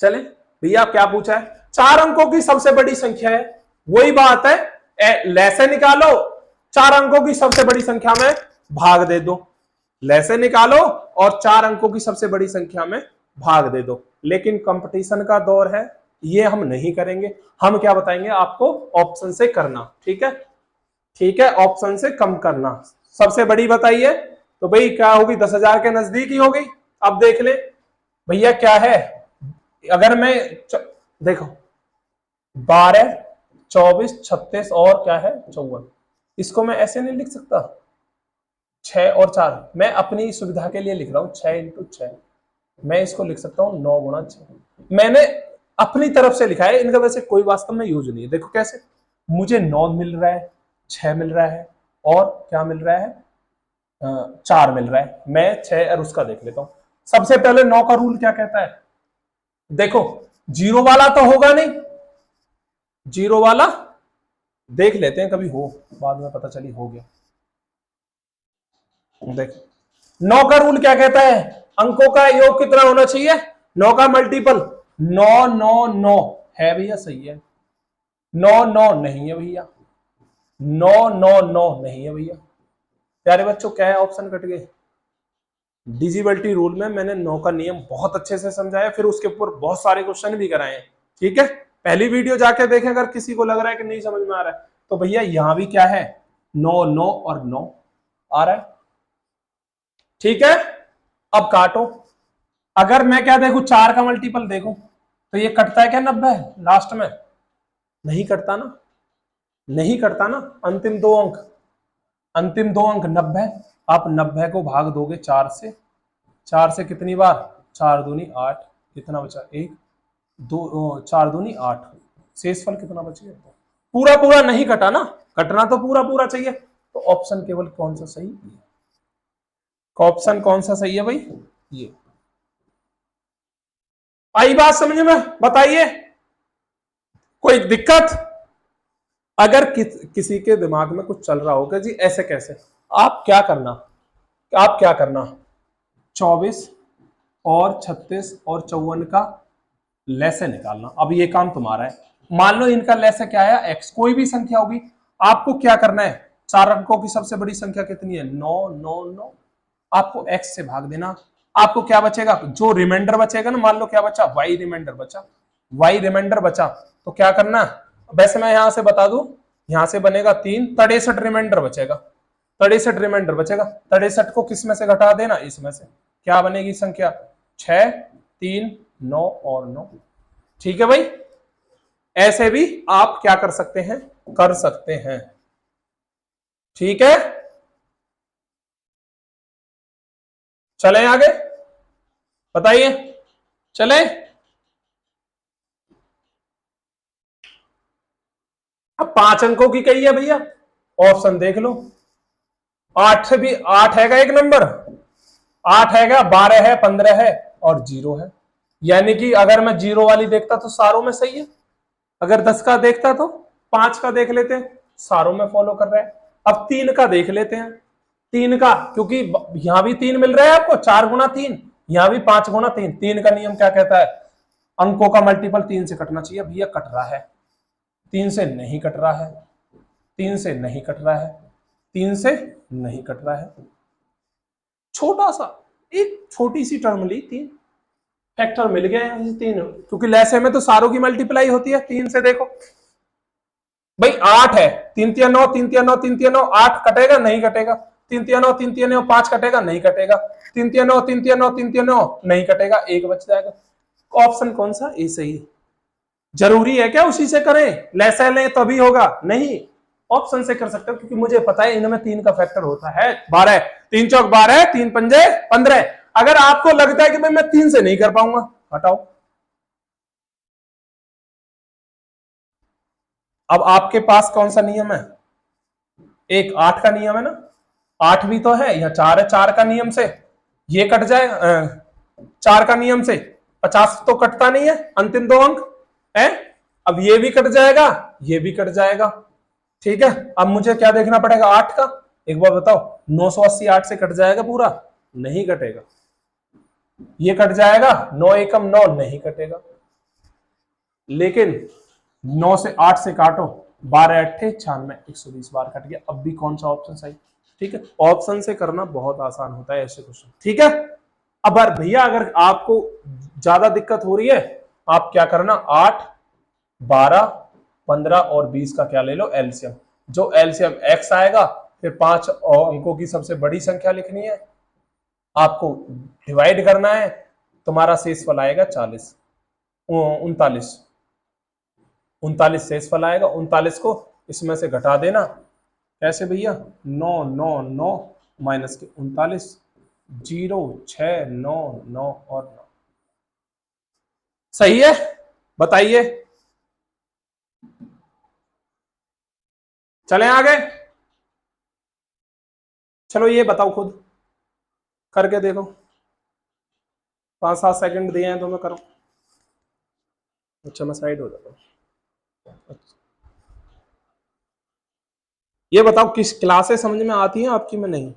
चले भैया, क्या पूछा है, 4 अंकों की सबसे बड़ी संख्या है, वही बात है, लैसे निकालो, 4 अंकों की सबसे बड़ी संख्या में भाग दे दो, लैसे निकालो और 4 अंकों की सबसे बड़ी संख्या में भाग दे दो। लेकिन कंपटीशन का दौर है, ये हम नहीं करेंगे। हम क्या बताएंगे आपको, ऑप्शन से करना, ठीक है, ठीक है, ऑप्शन से कम करना। सबसे बड़ी बताइए, तो भाई क्या होगी, 10,000 के नजदीक ही होगी। अब देख ले भैया क्या है, अगर मैं देखो 12, 24, 36 और क्या है 54, इसको मैं ऐसे नहीं लिख सकता, 6 और 4, मैं अपनी सुविधा के लिए लिख रहा हूं 6 इंटू 6, मैं इसको लिख सकता हूं 9 गुणा 6। मैंने अपनी तरफ से लिखा है, इनका वैसे कोई वास्तव में यूज नहीं है। देखो कैसे, मुझे 9 मिल रहा है, 6 मिल रहा है, और क्या मिल रहा है, 4 मिल रहा है। मैं 6 और उसका देख लेता हूं। सबसे पहले 9 का रूल क्या कहता है, देखो जीरो वाला तो होगा नहीं, जीरो वाला देख लेते हैं, कभी हो, बाद में पता चली हो गया। देख 9 का रूल क्या कहता है, अंकों का योग कितना होना चाहिए, 9 का मल्टीपल 9 9 9 है भैया, सही है। 9 9 नहीं है भैया, 9 9 9 नहीं है भैया। प्यारे बच्चों क्या है, ऑप्शन कट गए। डिजिबिलिटी रूल में मैंने 9 का नियम बहुत अच्छे से समझाया, फिर उसके ऊपर बहुत सारे क्वेश्चन भी कराए हैं, ठीक है। पहली वीडियो जाके देखें अगर किसी को लग रहा है कि नहीं समझ में आ रहा है। तो भैया यहां भी क्या है, 9 9 और 9 आ रहा है, ठीक है। अब काटो, अगर मैं क्या देखूं, 4 का मल्टीपल देखूं, तो ये कटता है क्या 90 लास्ट में, नहीं कटता ना, नहीं करता ना। अंतिम दो अंक, अंतिम दो अंक 90, आप 90 को भाग दोगे 4 से, 4 से कितनी बार, 4 दूनी 8, कितना बचा, 1 2, 4 दूनी 8, शेषफल कितना बच गया, पूरा पूरा नहीं कटा ना, कटना तो पूरा पूरा चाहिए। तो ऑप्शन केवल कौन सा सही, ऑप्शन कौन सा सही है भाई, ये। आई बात समझ में, बताइए कोई दिक्कत, अगर किसी के दिमाग में कुछ चल रहा होगा जी ऐसे कैसे, आप क्या करना, आप क्या करना, 24 और 36 और 54 का लैसे निकालना। अब ये काम तुम्हारा है, मान लो इनका लैसे क्या है, एक्स, कोई भी संख्या होगी, आपको क्या करना है, 4 अंकों की सबसे बड़ी संख्या कितनी है, 9 9 9, आपको एक्स से भाग देना। आपको क्या बचेगा, जो रिमाइंडर बचेगा ना, मान लो क्या बचा, वाई रिमाइंडर बचा, वाई रिमाइंडर बचा, तो क्या करना, वैसे मैं यहां से बता दूं, यहां से बनेगा 3, 63 रिमाइंडर बचेगा, 63 रिमाइंडर बचेगा, 63 को किस में से घटा देना, इसमें से, क्या बनेगी संख्या, 6 3 9 और 9, ठीक है भाई। ऐसे भी आप क्या कर सकते हैं, कर सकते हैं, ठीक है। चलें आगे, बताइए, चले। अब 5 अंकों की कही है भैया, ऑप्शन देख लो, 8 भी, 8 हैगा एक नंबर, 8 हैगा, 12 है, 15 है और 0 है। यानी कि अगर मैं 0 वाली देखता तो सारों में सही है, अगर 10 का देखता तो 5 का देख लेते हैं, सारों में फॉलो कर रहा है। अब 3 का देख लेते हैं, 3 का, क्योंकि यहां भी 3 मिल रहा है आपको, 4 गुना 3, यहां भी 5 गुना 3। 3 का नियम क्या कहता है, अंकों का मल्टीपल 3 से कटना चाहिए, भैया कट रहा है, 3 से नहीं कट रहा है, 3 से नहीं कट रहा है, 3 से नहीं कट रहा है। छोटा सा एक छोटी सी टर्म ली, 3 फैक्टर मिल गया है 3, क्योंकि लैसे में तो सारों की मल्टीप्लाई होती है 3 से। देखो भाई 8 है, 3 3 9, 3 3 9, 3 3 9, 8 कटेगा नहीं कटेगा, 3 3 9, 3 3 9, 5 कटेगा नहीं कटेगा, 3 3 9, 3 3 9, 3 3 9 नहीं कटेगा, एक बच जाएगा। ऑप्शन कौन सा, ए सही। जरूरी है क्या उसी से करें, लैसा लें तभी होगा, नहीं, ऑप्शन से कर सकते हो, क्योंकि मुझे पता है इनमें 3 का फैक्टर होता है 12, 3 चौक 12, 3 पंजे 15। अगर आपको लगता है कि भाई मैं 3 से नहीं कर पाऊंगा, हटाओ। अब आपके पास कौन सा नियम है, एक 8 का नियम है ना, 8 भी तो है, यहाँ 4 है, 4 का नियम से ये कट जाए, 4 का नियम से 50 तो कटता नहीं है, अंतिम 2 अंक है। अब ये भी कट जाएगा, ये भी कट जाएगा। ठीक है, अब मुझे क्या देखना पड़ेगा, 8 का। एक बार बताओ, 980 8 से कट जाएगा पूरा? नहीं कटेगा। ये कट जाएगा, 9 एकम 9, नहीं कटेगा। लेकिन 9 से 8 से काटो, 12 अट्ठे 96, 120 बार कट गया। अब भी कौन सा ऑप्शन सही? ठीक है, ऑप्शन से करना बहुत आसान होता है ऐसे क्वेश्चन। ठीक है, अब भैया अगर आपको ज्यादा दिक्कत हो रही है, आप क्या करना, 8, 12, 15 और 20 का क्या ले लो, एलसीएम। जो एलसीएम x आएगा, फिर 5 अंकों की सबसे बड़ी संख्या लिखनी है, आपको डिवाइड करना है, तुम्हारा शेषफल आएगा 40, 39, 39 शेषफल आएगा। 39 को इसमें से घटा देना, कैसे भैया, 9 9 9 माइनस के 39, 0 6 9 9 और 9। सही है, बताइए। चलें आगे, चलो ये बताओ, खुद करके देखो। 5-7 सेकंड दिए हैं तो मैं करो। अच्छा, मैं साइड हो जाता हूँ। अच्छा। ये बताओ, किस क्लासेस समझ में आती हैं आपकी में नहीं?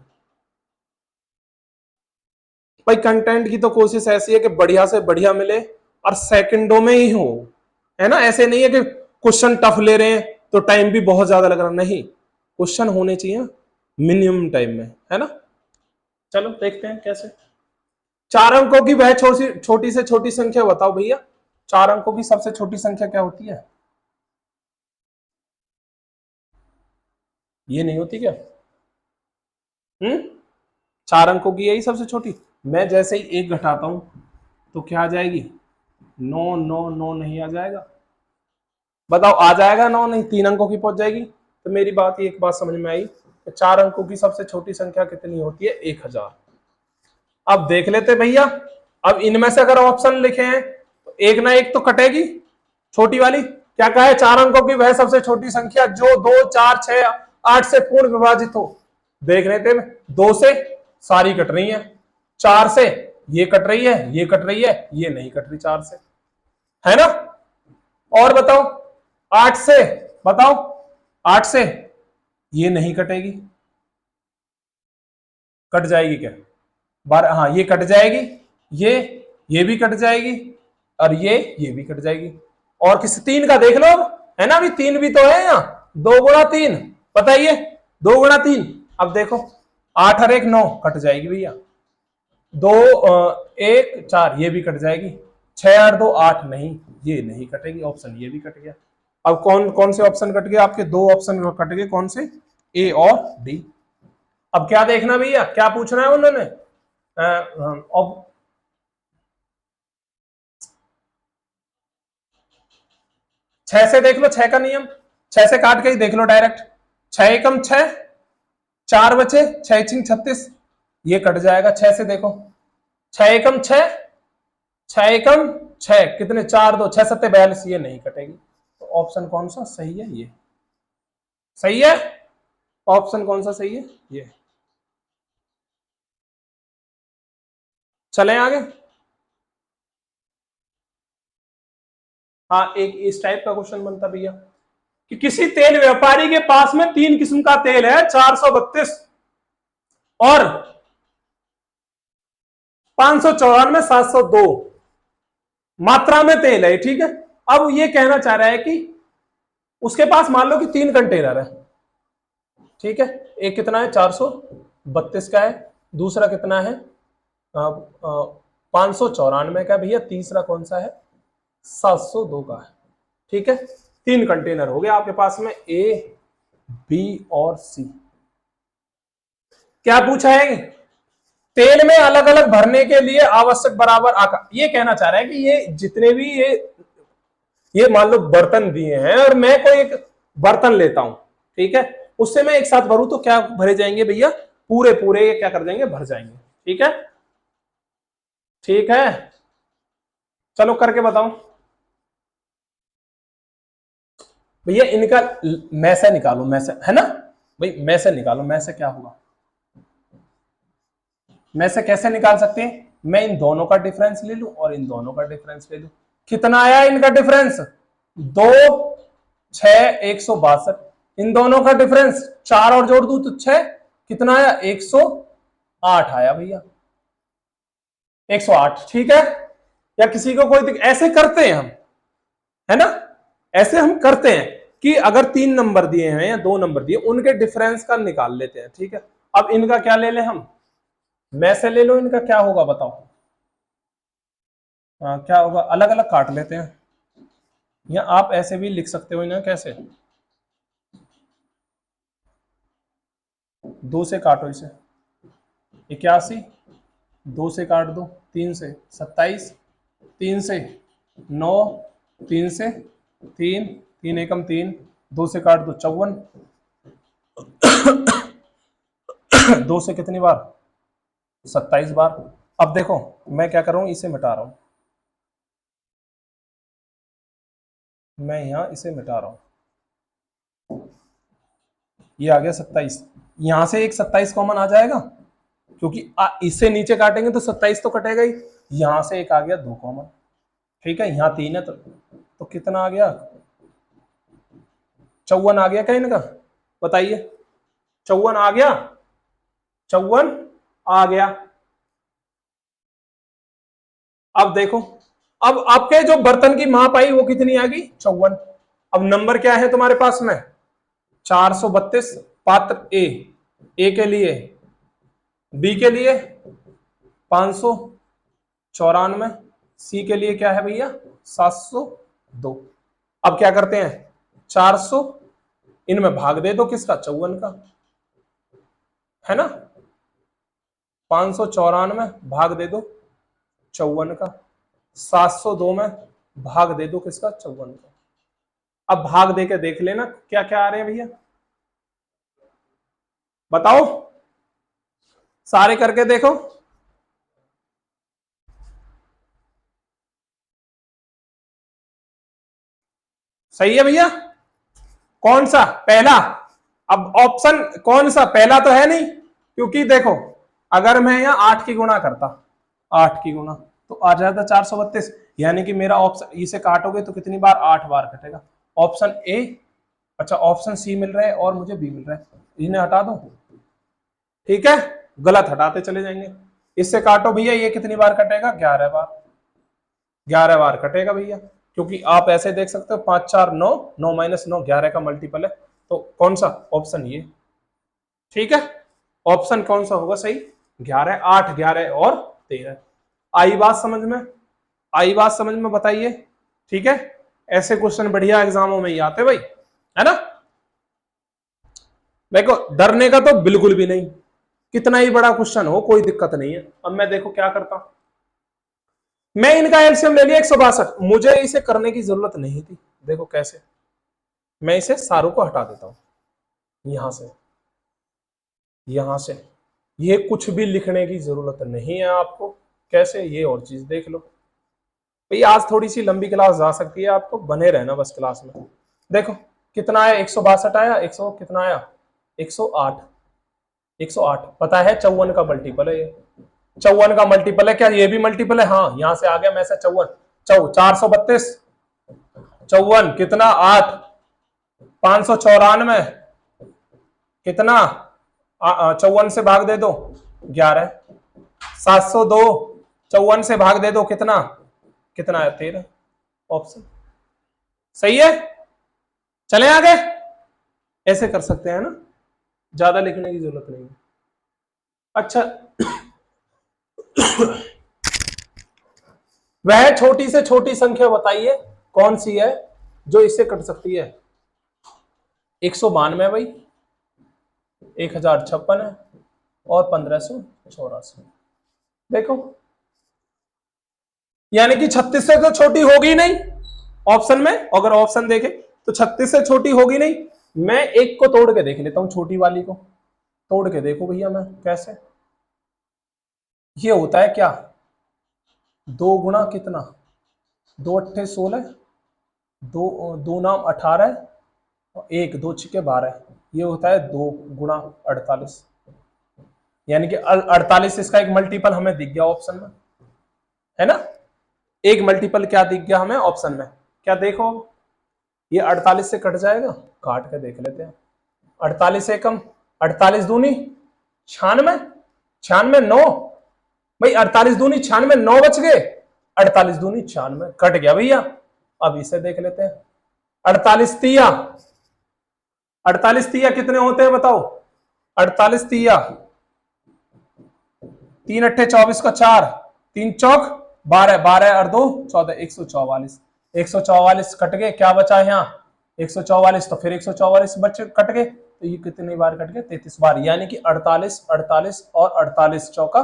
भाई कंटेंट की तो कोशिश ऐसी है कि बढ़िया से बढ़िया मिले और सेकंडों में ही हो, है ना। ऐसे नहीं है कि क्वेश्चन टफ ले रहे हैं तो टाइम भी बहुत ज्यादा लग रहा, नहीं, क्वेश्चन होने चाहिए मिनिमम टाइम में, है ना। चलो देखते हैं कैसे। 4 अंकों की वह छोटी से छोटी संख्या बताओ भैया। 4 अंकों की सबसे छोटी संख्या क्या होती है? ये नहीं होती क्या? 4 अंकों की यही सबसे छोटी। मैं जैसे ही 1 घटाता हूं तो क्या आ जाएगी, 9 9 9 नहीं आ जाएगा? बताओ, आ जाएगा 9? नहीं, 3 अंकों की पहुंच जाएगी। तो मेरी बात, एक बात समझ में आई, 4 अंकों की सबसे छोटी संख्या कितनी होती है, 1000। अब देख लेते भैया, अब इनमें से अगर ऑप्शन लिखे हैं तो एक ना एक तो कटेगी, छोटी वाली। क्या कहा है, 4 अंकों की वह सबसे छोटी संख्या जो 2 4 6 8 से पूर्ण विभाजित हो। देख लेते हैं, 2 से सारी कट रही है, 4 से ये कट रही है, ये कट रही है, ये नहीं कट रही 4 से, है ना। और बताओ, 8 से बताओ, 8 से ये नहीं कटेगी, कट जाएगी क्या? हाँ, ये कट जाएगी, ये भी कट जाएगी, और ये भी कट जाएगी। और किसी 3 का देख लो, है ना, अभी 3 भी तो है यहाँ, 2 गुणा 3, बताइए, 2 गुणा 3। अब देखो, 8 और 1 9, कट जाएगी भैया। 2 1 4, ये भी कट जाएगी। 6 और 2 8, नहीं, ये नहीं कटेगी ऑप्शन, ये भी कट गया। अब कौन कौन से ऑप्शन कट गए आपके? 2 ऑप्शन कट गए, कौन से, ए और डी। अब क्या देखना भैया, क्या पूछना है उन्होंने, अब 6 से देख लो, 6 का नियम, 6 से काट के ही देख लो डायरेक्ट। 6 एकम 6, 4 बचे, 6 छिंग 36, ये कट जाएगा। 6 से देखो, 6 एकम 6, 6 एकम 6, कितने, 4 2 6 7 42, ये नहीं कटेगी। तो ऑप्शन कौन सा सही है, ये सही है। ऑप्शन कौन सा सही है, ये। चलें आगे। हाँ, एक इस टाइप का क्वेश्चन बनता भैया कि किसी तेल व्यापारी के पास में 3 किस्म का तेल है, 432 और 594 702 मात्रा में तेल है, ठीक है। अब ये कहना चाह रहा है कि उसके पास मान लो कि 3 कंटेनर है, ठीक है। एक कितना है, 432 का है, दूसरा कितना है, 594 का भैया, तीसरा कौन सा है, 702 का है, ठीक है। 3 कंटेनर हो गए आपके पास में, ए बी और सी। क्या पूछा है, तेल में अलग अलग भरने के लिए आवश्यक बराबर आकार। ये कहना चाह रहा है कि ये जितने भी ये मान लो बर्तन दिए हैं, और मैं कोई एक बर्तन लेता हूं, ठीक है, उससे मैं एक साथ भरूं तो क्या भरे जाएंगे भैया, पूरे पूरे ये क्या कर देंगे, भर जाएंगे, ठीक है। ठीक है, चलो करके बताओ भैया। इनका मैसा निकालो, मैसा है ना भाई में से निकालो, में से क्या होगा, में से कैसे निकाल सकते हैं, मैं इन दोनों का डिफरेंस ले लूं और इन दोनों का डिफरेंस ले लूं। कितना आया इनका डिफरेंस, 2 6 162। इन दोनों का डिफरेंस 4 और जोड़ दूं तो 6, कितना आया 108 आया भैया, 108। ठीक है, या किसी को कोई ऐसे करते हैं हम, है ना, ऐसे हम करते हैं कि अगर 3 नंबर दिए हैं या 2 नंबर दिए, उनके डिफरेंस का निकाल लेते हैं। ठीक है, अब इनका क्या ले लें हम, में से ले लो, इनका क्या होगा बताओ। क्या होगा, अलग अलग काट लेते हैं, या आप ऐसे भी लिख सकते हो इन्हें, कैसे, 2 से काटो इसे, 81, 2 से काट दो, 3 से 27, 3 से 9, 3 से 3, 3 एकम 3, 2 से काट दो 54, 2 से कितनी बार, 27 बार। अब देखो मैं क्या कर रहा हूं, इसे मिटा रहा हूं, मैं यहां इसे मिटा रहा हूं, ये आ गया 27, यहां से एक 27 कॉमन आ जाएगा, क्योंकि इससे नीचे काटेंगे तो 27 तो कटेगा ही, यहां से एक आ गया 2 कॉमन। ठीक है, यहां 3 है तो कितना आ गया, 54 आ गया क्या इनका, बताइए, 54 आ गया, 54 आ गया। अब देखो, अब आपके जो बर्तन की माप आई वो कितनी आ गई, 54। अब नंबर क्या है तुम्हारे पास में, 432, पात्र ए के लिए, बी के लिए 594, सी के लिए क्या है भैया 702। अब क्या करते हैं, 400 इनमें भाग दे दो, किसका, 54 का, है ना, 594 भाग दे दो 54 का, 702 में भाग दे दो किसका, 54 का। अब भाग दे के देख लेना क्या क्या आ रहे हैं भैया, बताओ, सारे करके देखो। सही है भैया, कौन सा पहला, अब ऑप्शन कौन सा पहला तो है नहीं, क्योंकि देखो अगर मैं यहां 8 की गुणा करता, 8 की गुणा तो आ जाता 432, यानी कि मेरा ऑप्शन, इसे काटोगे तो कितनी बार, 8 बार कटेगा, ऑप्शन ए। अच्छा ऑप्शन सी मिल रहा है और मुझे बी मिल रहा है, इन्हें हटा दो, ठीक है, गलत हटाते चले जाएंगे, इससे काटो भैया, ये कितनी बार कटेगा, 11 बार, 11 बार कटेगा भैया, क्योंकि आप ऐसे देख सकते हो 5 4 9, 9 माइनस 9 11 का मल्टीपल है, तो कौन सा ऑप्शन, ये, ठीक है, ऑप्शन कौन सा होगा सही, 11, 8 11 और 13। आई बात समझ में, आई बात समझ में, बताइए, ठीक है, ऐसे क्वेश्चन बढ़िया एग्जामों में ही आते भाई, है ना, देखो डरने का तो बिल्कुल भी नहीं, कितना ही बड़ा क्वेश्चन हो कोई दिक्कत नहीं है। अब मैं देखो क्या करता हूं, मैं इनका एलसीएम ले लिया 162, मुझे इसे करने की जरूरत नहीं थी, देखो कैसे, मैं इसे सारों को हटा देता हूं, यहां से ये कुछ भी लिखने की जरूरत नहीं है आपको, कैसे, ये और चीज देख लो भाई, आज थोड़ी सी लंबी क्लास जा सकती है, आपको बने रहना बस क्लास में। देखो कितना आया, 162 आया, 100 कितना आया, 108, 108 पता है 54 का मल्टीपल है, ये 54 का मल्टीपल है क्या, ये भी मल्टीपल है, हाँ यहां से आ गया मैं से 54, 432, 54 कितना 8, 594 कितना, 54 से भाग दे दो 11, 702 54 से भाग दे दो कितना, कितना है 13, ऑप्शन सही है। चले आगे, ऐसे कर सकते हैं ना, ज्यादा लिखने की जरूरत नहीं है। अच्छा वह छोटी से छोटी संख्या बताइए कौन सी है जो इससे कट सकती है, 192 भाई, 1056 है और 1584, देखो यानी कि 36 से तो छोटी होगी नहीं ऑप्शन में, अगर ऑप्शन देखें तो 36 से छोटी होगी नहीं, मैं एक को तोड़ के देख लेता हूं, छोटी वाली को तोड़ के देखो भैया, मैं कैसे, ये होता है क्या, 2 गुणा कितना, 2 अट्ठे 16, 2 2 नाम 18, और 1 2 छिके 12, ये होता है 2 गुणा 48, यानी कि 48 इसका एक मल्टीपल हमें दिख गया ऑप्शन में, है ना। एक मल्टीपल क्या दिख गया हमें ऑप्शन में, क्या देखो, ये 48 से कट जाएगा, काट के देख लेते हैं। 48 एकम 48 दूनी 96, 96 9, भाई 48 दूनी 96, 9 बच गए, 48 दूनी 96 कट गया भैया। अब इसे देख लेते हैं, 48 तिया, 48 तिया कितने होते हैं बताओ, 48 तिया 3 अट्ठे 24 का 4, 3 चौक 12, 12 और 2 14, 144, 144 कट गए, क्या बचा है यहाँ 144, तो फिर 144 बच्चे कट गए, तो ये कितनी बार कट गए 33 बार, यानी कि 48 48 और 48 चौका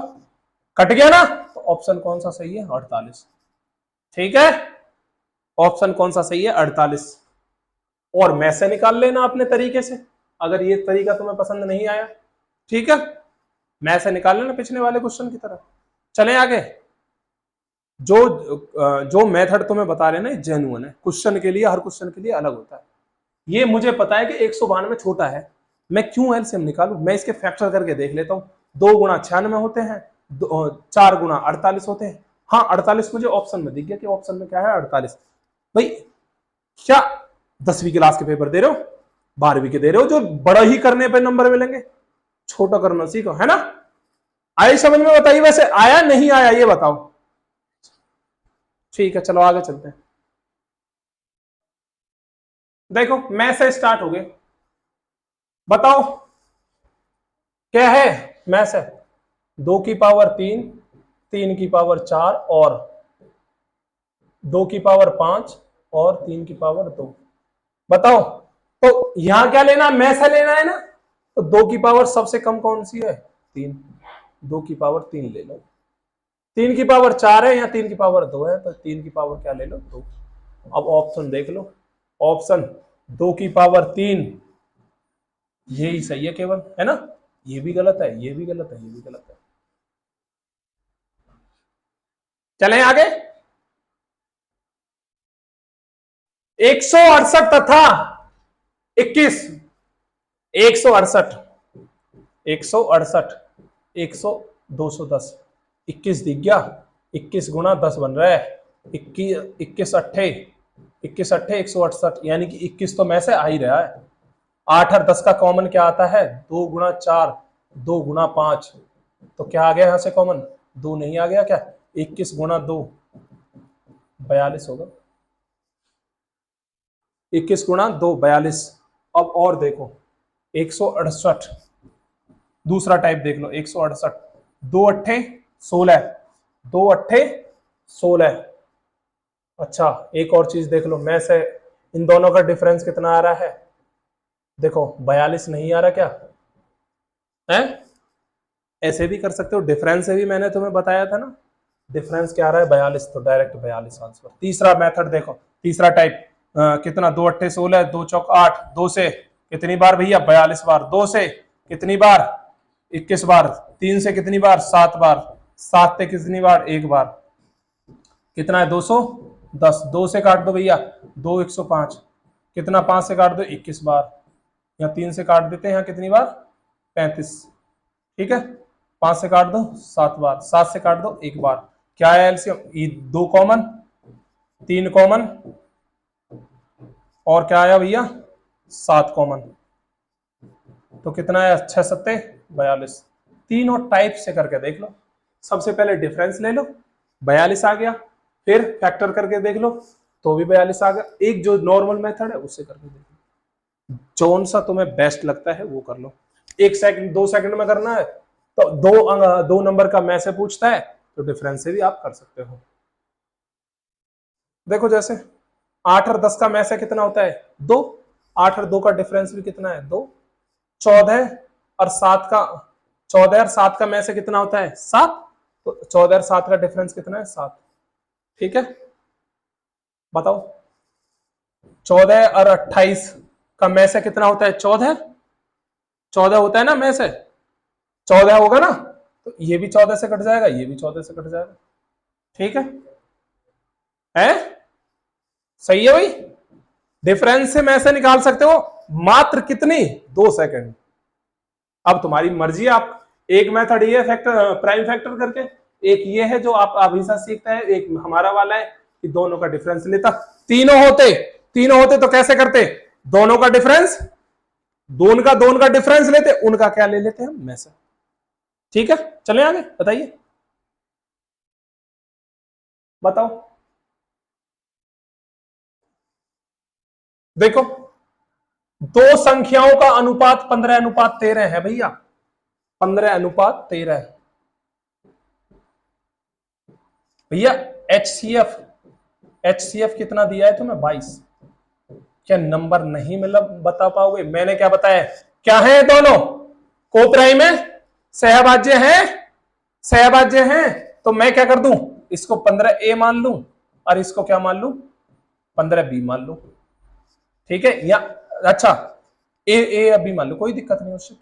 कट गया ना, तो ऑप्शन कौन सा सही है 48। ठीक है, ऑप्शन कौन सा सही है 48। और मैं से निकाल लेना अपने तरीके से, अगर ये तरीका तुम्हें पसंद नहीं आया, ठीक है, मैं से निकाल लेना पिछले वाले क्वेश्चन की तरह। चले आगे, जो मेथड तुम्हें बता रहे ना जेन्युइन है, क्वेश्चन के लिए हर क्वेश्चन के लिए अलग होता है। ये मुझे पता है कि 192 छोटा है, मैं क्यों एलसीएम निकालू, मैं इसके फैक्टर करके देख लेता हूँ। 2 गुणा 96 होते हैं, 4 गुणा 48 होते हैं। हाँ 48 मुझे ऑप्शन में दिख गया कि ऑप्शन में क्या है 48। भाई क्या 10वीं क्लास के पेपर दे रहे हो, 12वीं के दे रहे हो, जो बड़ा ही करने पे नंबर मिलेंगे, छोटा करना सीखो, है ना। आई समझ में, बताइए वैसे आया नहीं आया ये बताओ। ठीक है चलो आगे चलते हैं। देखो मैं से स्टार्ट हो गए, बताओ क्या है मैं से, 2 की पावर 3, 3 की पावर 4 और 2 की पावर 5 और 3 की पावर 2, बताओ। तो यहां क्या लेना, मैं से लेना है ना, तो 2 की पावर सबसे कम कौन सी है 3, 2 की पावर 3 ले लो, 3 की पावर 4 है या 3 की पावर 2 है, तो 3 की पावर क्या ले लो 2। अब ऑप्शन देख लो, ऑप्शन 2 की पावर 3 यही सही है केवल, है ना, ये भी गलत है, ये भी गलत है, ये भी गलत है। चलें आगे, 168 तथा 21, 168, 168, 100, 210, 21 दिख गया, 21 गुणा 10 बन रहा है, 21 अट्ठे 21 अट्ठे 168, यानी कि 21 तो में से आ ही रहा है। 8 और 10 का कॉमन क्या आता है 2 गुणा 4, 2 गुणा 5, तो क्या आ गया यहां से कॉमन 2 नहीं आ गया क्या, 21 गुणा 2 42 होगा, 21 गुणा 2 42। अब और देखो 168, दूसरा टाइप देख लो 168, 2 अट्ठे 16, 2 अट्ठे 16। अच्छा एक और चीज देख लो, मैं से इन दोनों का डिफरेंस कितना आ रहा है, देखो 42 नहीं आ रहा क्या है, ऐसे भी कर सकते हो, डिफरेंस से भी मैंने तुम्हें बताया था ना, डिफरेंस क्या आ रहा है 42, तो डायरेक्ट 42 आंसर। तीसरा मेथड देखो, तीसरा टाइप कितना 2 अट्ठे 16, 2 चौक 8, 2 से कितनी बार भैया 42 बार, 2 से कितनी बार 21 बार, 3 से कितनी बार 7 बार, 7 से कितनी बार 1 बार, कितना है 210, 2 से काट दो भैया 2 105, कितना 5 से काट दो 21 बार, या 3 से काट देते हैं यहाँ कितनी बार 35, ठीक है 5 से काट दो 7 बार, 7 से काट दो 1 बार, क्या है एलसीएम, 2 कॉमन 3 कॉमन और क्या आया भैया 7 कॉमन, तो कितना है 6 सत्ते 42। तीनों टाइप से करके देख लो, सबसे पहले डिफरेंस ले लो 42 आ गया, फिर फैक्टर करके देख लो तो भी 42 आ गया, एक जो नॉर्मल मेथड है उससे करके देख लो, कौन सा तुम्हें बेस्ट लगता है वो कर लो। 1 सेकंड 2 सेकंड में करना है तो दो नंबर का मैं से पूछता है तो डिफरेंस से भी आप कर सकते हो। देखो जैसे 8 और 10 का मैं से कितना होता है 2, 8 और 2 का डिफरेंस भी कितना है 2, 14 और 7 का 14 और 7 का में से कितना होता है 7, तो 14 और 7 का डिफरेंस कितना है 7, ठीक है बताओ। 14 और 28 का में से कितना होता है 14, 14 होता है ना में से, 14 होगा ना, तो ये भी 14 से कट जाएगा, ये भी 14 से कट जाएगा, ठीक है सही है भाई, डिफरेंस से में से निकाल सकते हो, मात्र कितनी 2 सेकंड। अब तुम्हारी मर्जी, आप एक मेथड ये फैक्टर प्राइम फैक्टर करके, एक ये है जो आप हमेशा सीखता है, एक हमारा वाला है कि दोनों का डिफरेंस लेता। तीनों होते तो कैसे करते, दोनों का डिफरेंस, दोनों का डिफरेंस लेते, उनका क्या ले लेते हम में से। ठीक है, चले आगे, बताइए, बताओ। देखो, दो संख्याओं का अनुपात 15:13 है भैया, 15:13 भैया। एचसीएफ कितना दिया है तुम्हें, 22। क्या नंबर नहीं मिला बता पाओगे, मैंने क्या बताया, क्या है दोनों, को प्राइम है, सहभाज्य है, सहभाज्य है, तो मैं क्या कर दूं, इसको 15a मान लूं और इसको क्या मान लूं, 15b मान लूं। ठीक है, या अच्छा ए अभी मान लो, कोई दिक्कत नहीं उससे,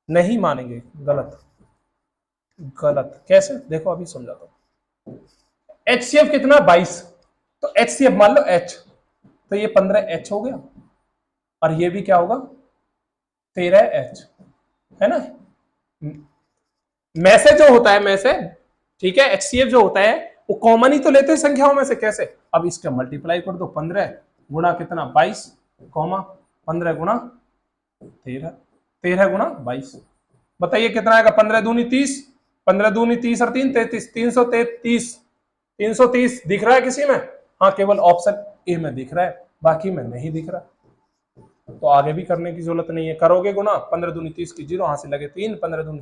नहीं मानेंगे, गलत गलत कैसे, देखो अभी समझाता हूं। एचसीएफ कितना 22, तो एचसीएफ मान लो एच, तो ये 15h हो गया और ये भी क्या होगा 13h, है ना। में से जो होता है, में से, ठीक है, एचसीएफ जो होता है वो कॉमन ही तो लेते हैं संख्याओं में से, कैसे, अब इसका मल्टीप्लाई कर दो, 15 गुणा कितना 22, 15 गुणा 13, 13 गुणा 22, बताइए कितना आएगा, 15 दूनी 30, 15 दूनी 30 और 3 33, 333, 330 दिख रहा है किसी में, हाँ केवल ऑप्शन ए में दिख रहा है, बाकी में नहीं दिख रहा, तो आगे भी करने की जरूरत नहीं है, करोगे गुना, 15 दूनी 30 की 0, यहां से लगे 3, 15 दूनी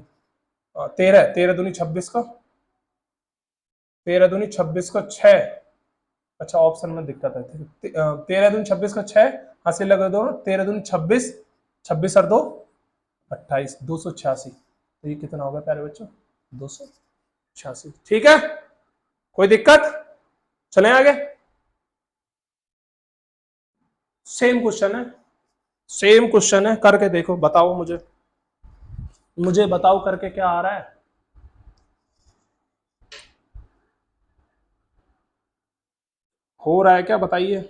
13, 13 दूनी 26 का, 13 दूनी 26 का 6, अच्छा ऑप्शन में दिक्कत है, 13 दूनी 26 का 6, यहां से लगे दो, 13 दूनी 26, 26 और 2 28, 286, तो ये कितना होगा प्यारे बच्चों, 286। ठीक है, कोई दिक्कत, चलें आगे। सेम क्वेश्चन है, सेम क्वेश्चन है, करके देखो, बताओ मुझे बताओ करके क्या आ रहा है। हो रहा है क्या, बताइए।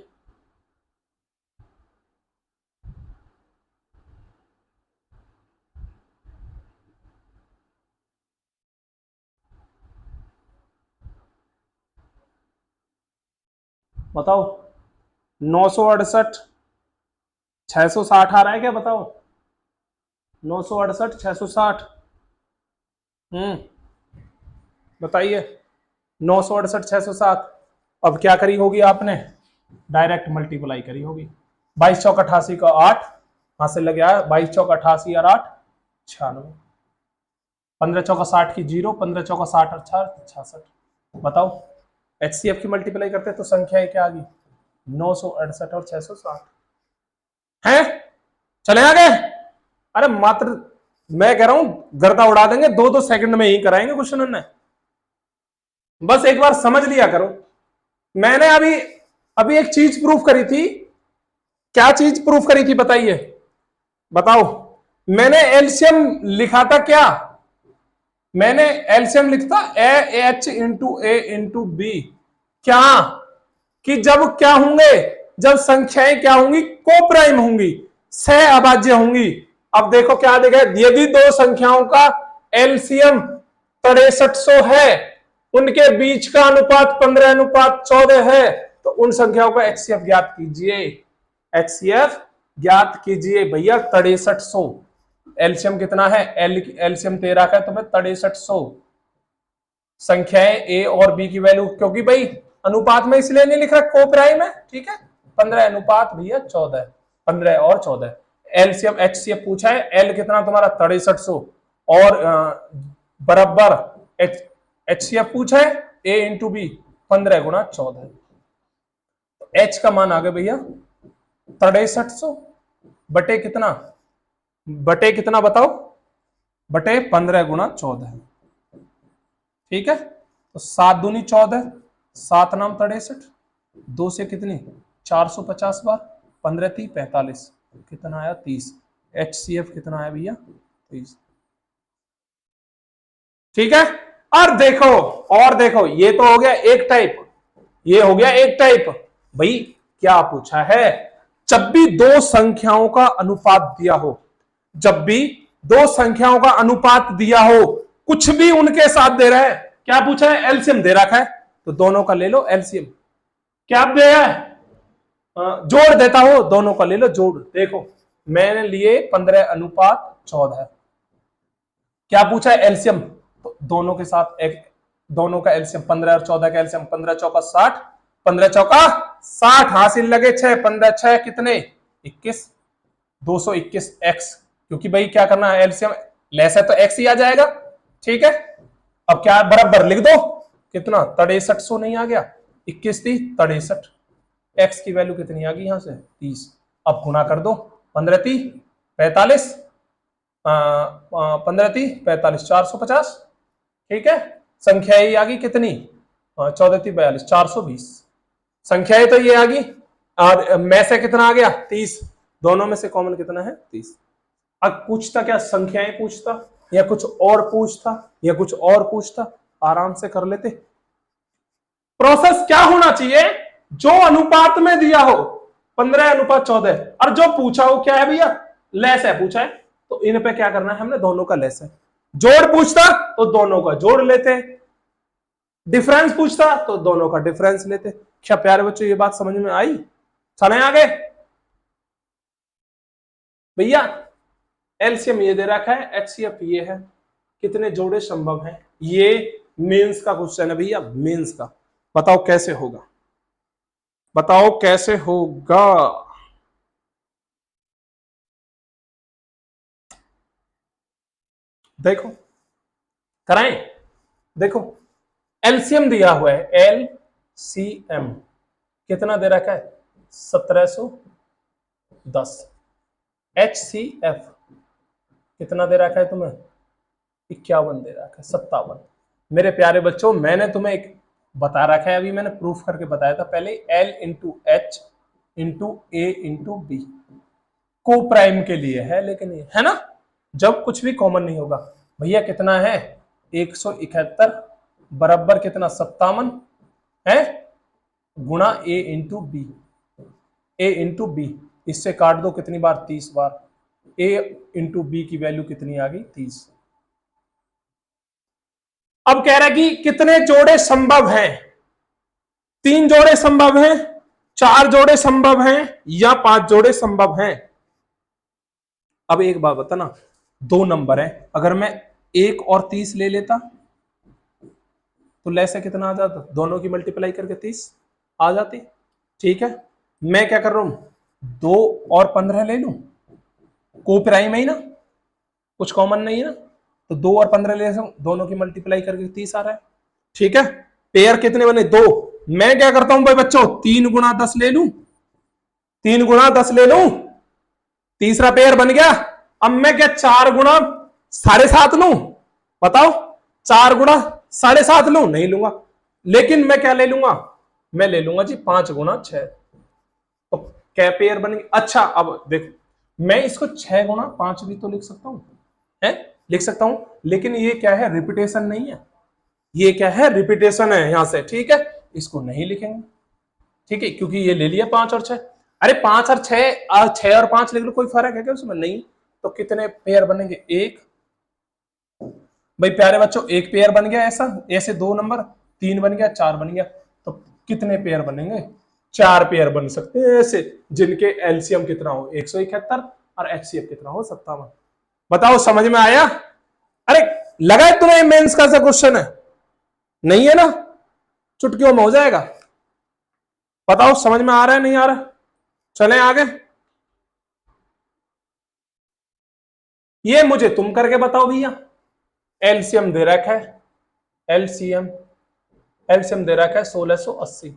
बताओ, 968 660 आ रहा है क्या, बताओ, 968 660, बताइए, 968 660, अब क्या करी होगी आपने, डायरेक्ट मल्टीप्लाई करी होगी, 22 चौक 88 का 8, यहां से लग गया 22 चौक 88 और 8 96, 15 चौका 60 की 0, 15 चौका 60 और 4 66, बताओ एचसीएफ की मल्टीप्लाई करते तो संख्या क्या आ गई, 968 और 660 है। चले आगे, अरे मात्र मैं कह रहा हूं गर्दा उड़ा देंगे, 2-2 सेकंड में ही कराएंगे क्वेश्चन ने, बस एक बार समझ लिया करो। मैंने अभी एक चीज प्रूफ करी थी, क्या चीज प्रूफ करी थी बताइए, बताओ, मैंने एलसीएम लिखा था क्या, मैंने एलसीएम लिखता एच इंटू ए इंटू बी, क्या कि जब क्या होंगे, जब संख्याएं क्या होंगी, को प्राइम होंगी, सह अभाज्य होंगी। अब देखो क्या देखा, यदि दो संख्याओं का एलसीएम 6300 है, उनके बीच का अनुपात 15:14 है, तो उन संख्याओं का एचसीएफ ज्ञात कीजिए, एचसीएफ ज्ञात कीजिए भैया, 6300, एलसीएम कितना है, एलसीएम 13 का है, तो मैं 6300 संख्याएं ए और बी की वैल्यू, क्योंकि भाई अनुपात में इसलिए नहीं लिख रहा, को प्राइम है, ठीक है, 15 अनुपात भैया 14, 15 और 14, एलसीएम एचसीएफ पूछा है, एल कितना तुम्हारा 6300 और बराबर एचसीएफ पूछा है ए इंटू बी 15 गुणा 14, तो एच का मान आ गया भैया 6300 बटे कितना बताओ, बटे 15 गुणा 14, ठीक है, तो 7 दूनी 14, 7 नाम 63, 2 से कितनी 450 बार, 15 थी 45, कितना आया 30, एचसीएफ कितना आया भैया 30, ठीक है। और देखो ये तो हो गया एक टाइप, ये हो गया एक टाइप, भाई क्या पूछा है, जब भी दो संख्याओं का अनुपात दिया हो, जब भी दो संख्याओं का अनुपात दिया हो, कुछ भी उनके साथ दे रहा है, क्या पूछा है, एलसीएम दे रखा है, तो दोनों का ले लो एलसीएम। क्या दिया है, जोड़ देता हो, दोनों का ले लो जोड़। देखो मैंने लिए 15:14, क्या पूछा है एलसीएम, तो दोनों के साथ एक, दोनों का एलसीएम 15 और 14 का एलसीएम 15 चौका 60, 15 चौका 60, हासिल लगे 6, 15 6 कितने 21, 221 एक्स, क्योंकि भाई क्या करना है, एलसीएम लेस है तो एक्स ही आ जाएगा। ठीक है, अब क्या बराबर लिख दो, कितना 6300 नहीं आ गया, 21 थी 63, एक्स की वैल्यू कितनी आ गई यहां से 30। अब गुना कर दो, 15 थी 45, 15 थी 45, 450। ठीक है, संख्या ये आ गई कितनी, 14 थी 42, 420 संख्या तो ये आ गई, और में से कितना आ गया 30, दोनों में से कॉमन कितना है 30। अब पूछता क्या, संख्याएं पूछता या कुछ और पूछता, या कुछ और पूछता, आराम से कर लेते। प्रोसेस क्या होना चाहिए, जो अनुपात में दिया हो 15:14, और जो पूछा हो क्या है भैया, लेस है पूछा है, तो इन पे क्या करना है हमने, दोनों का लेस है। जोड़ पूछता तो दोनों का जोड़ लेते, डिफरेंस पूछता तो दोनों का डिफरेंस लेते। क्या प्यारे बच्चों ये बात समझ में आई, चले आगे भैया। एलसीएम ये दे रखा है, एचसीएफ ये है, कितने जोड़े संभव हैं, ये मेंस का क्वेश्चन है भैया, मेंस का। बताओ कैसे होगा, बताओ कैसे होगा। देखो कराएं, देखो एलसीएम दिया हुआ है, एलसीएम कितना दे रखा है 1710, एचसीएफ कितना दे रखा है तुम्हें 51 दे रखा है, 57। मेरे प्यारे बच्चों मैंने तुम्हें एक बता रखा है, अभी मैंने प्रूफ करके बताया था पहले, एल इंटू एच इंटू ए इंटू बी को प्राइम के लिए है, लेकिन ये है ना, जब कुछ भी कॉमन नहीं होगा। भैया कितना है 171 बराबर कितना 57 है, गुणा ए इंटू बी, ए इंटू बी, इससे काट दो कितनी बार 30 बार, ए इंटू बी की वैल्यू कितनी आ गई 30। अब कह रहा है कि कितने जोड़े संभव हैं, 3 जोड़े संभव हैं, 4 जोड़े संभव हैं, या 5 जोड़े संभव हैं। अब एक बात बता ना, 2 नंबर है, अगर मैं 1 और 30 ले लेता तो लेस है कितना आ जाता, दोनों की मल्टीप्लाई करके 30 आ जाती। ठीक है, मैं क्या कर रहा हूं 2 और 15 ले लूं, को प्राइम है ही ना, कुछ कॉमन नहीं है ना, तो 2 और 15 ले सकूं, दोनों की मल्टीप्लाई करके 30 आ रहा है। ठीक है, पेयर कितने बने 2, मैं क्या करता हूं भाई बच्चों 3 गुणा 10 ले लूं, 3 गुणा 10 ले लूं, तीसरा पेयर बन गया। अब मैं क्या 4 गुणा 7.5 लूं, बताओ 4 गुणा 7.5 लूं, नहीं लूंगा, लेकिन मैं क्या ले लूंगा, मैं ले लूंगा जी 5 गुणा 6, तो क्या पेयर बन गई। अच्छा अब देखो मैं इसको 6 गुणा 5 भी तो लिख सकता हूं, है लिख सकता हूं, लेकिन ये क्या है रिपीटेशन नहीं है, ये क्या है रिपीटेशन है यहां से। ठीक है, इसको नहीं लिखेंगे, ठीक है, क्योंकि ये ले लिया 5 और 6, अरे 5 और 6, 6 और 5 लिख लो, कोई फर्क है क्या उसमें, नहीं। तो कितने पेयर बनेंगे, एक, भाई प्यारे बच्चों एक पेयर बन गया, ऐसा ऐसे 2 नंबर, 3 बन गया, 4 बन गया, तो कितने पेयर बनेंगे, 4 पेयर बन सकते हैं ऐसे, जिनके एलसीएम कितना हो 171 और एचसीएफ कितना हो 57। बताओ समझ में आया, अरे लगा है तुम्हें मेंस का क्वेश्चन है, नहीं है ना, चुटकियों में हो जाएगा। बताओ समझ में आ रहा है नहीं आ रहा, चलें आगे। ये मुझे तुम करके बताओ भैया, एलसीएम दे रखा है, एलसीएम एलसीएम दे रखा है 1680,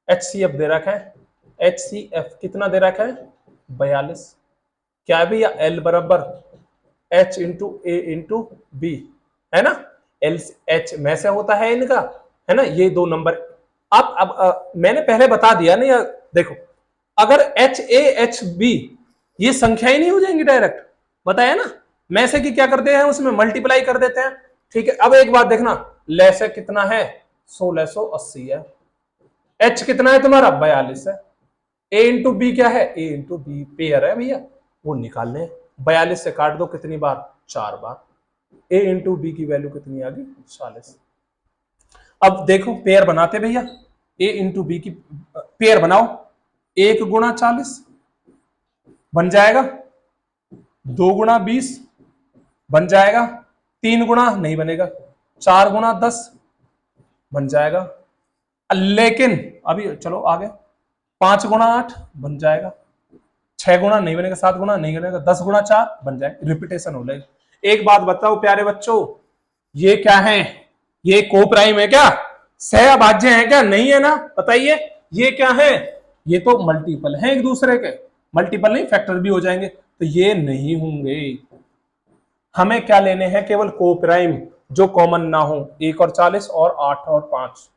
एचसीएफ दे रखा है, एचसीएफ कितना दे रखा है 42, क्या है भैया एल बराबर एच इंटू ए इंटू बी, है ना, एल एच में से होता है इनका, है ना, ये 2 नंबर। अब मैंने पहले बता दिया ना, देखो अगर एच ए एच बी ये संख्याएं नहीं हो जाएंगी डायरेक्ट, बताया ना, में से की क्या करते हैं उसमें मल्टीप्लाई कर देते हैं। ठीक है, अब एक बात देखना, लेस है कितना है 1680 है, एच कितना है तुम्हारा 42 है, ए इंटू बी क्या है, ए इंटू बी पेयर है भैया, वो निकालने हैं। 42 से काट दो कितनी बार, 4 बार। ए इंटू बी की वैल्यू कितनी आ गई, 40। अब देखो पेयर बनाते भैया, ए इंटू बी की पेयर बनाओ, 1 गुणा 40 बन जाएगा, 2 गुणा 20 बन जाएगा, 3 गुणा नहीं बनेगा, 4 गुणा 10 बन जाएगा। लेकिन अभी चलो आगे, 5 गुणा 8 बन जाएगा, 6 गुणा नहीं बनेगा, 7 गुणा नहीं बनेगा, 10 गुणा 4 बन जाएगा, रिपीटेशन हो जाएगा। एक बात बताओ प्यारे बच्चों, ये क्या है, ये को प्राइम है क्या, सहअभाज्य है क्या, नहीं है ना, बताइए ये क्या है, ये तो मल्टीपल है एक दूसरे के, मल्टीपल नहीं फैक्टर भी हो जाएंगे, तो ये नहीं होंगे। हमें क्या लेने हैं, केवल को प्राइम जो कॉमन ना हो, 1 और 40 और 8 और 5,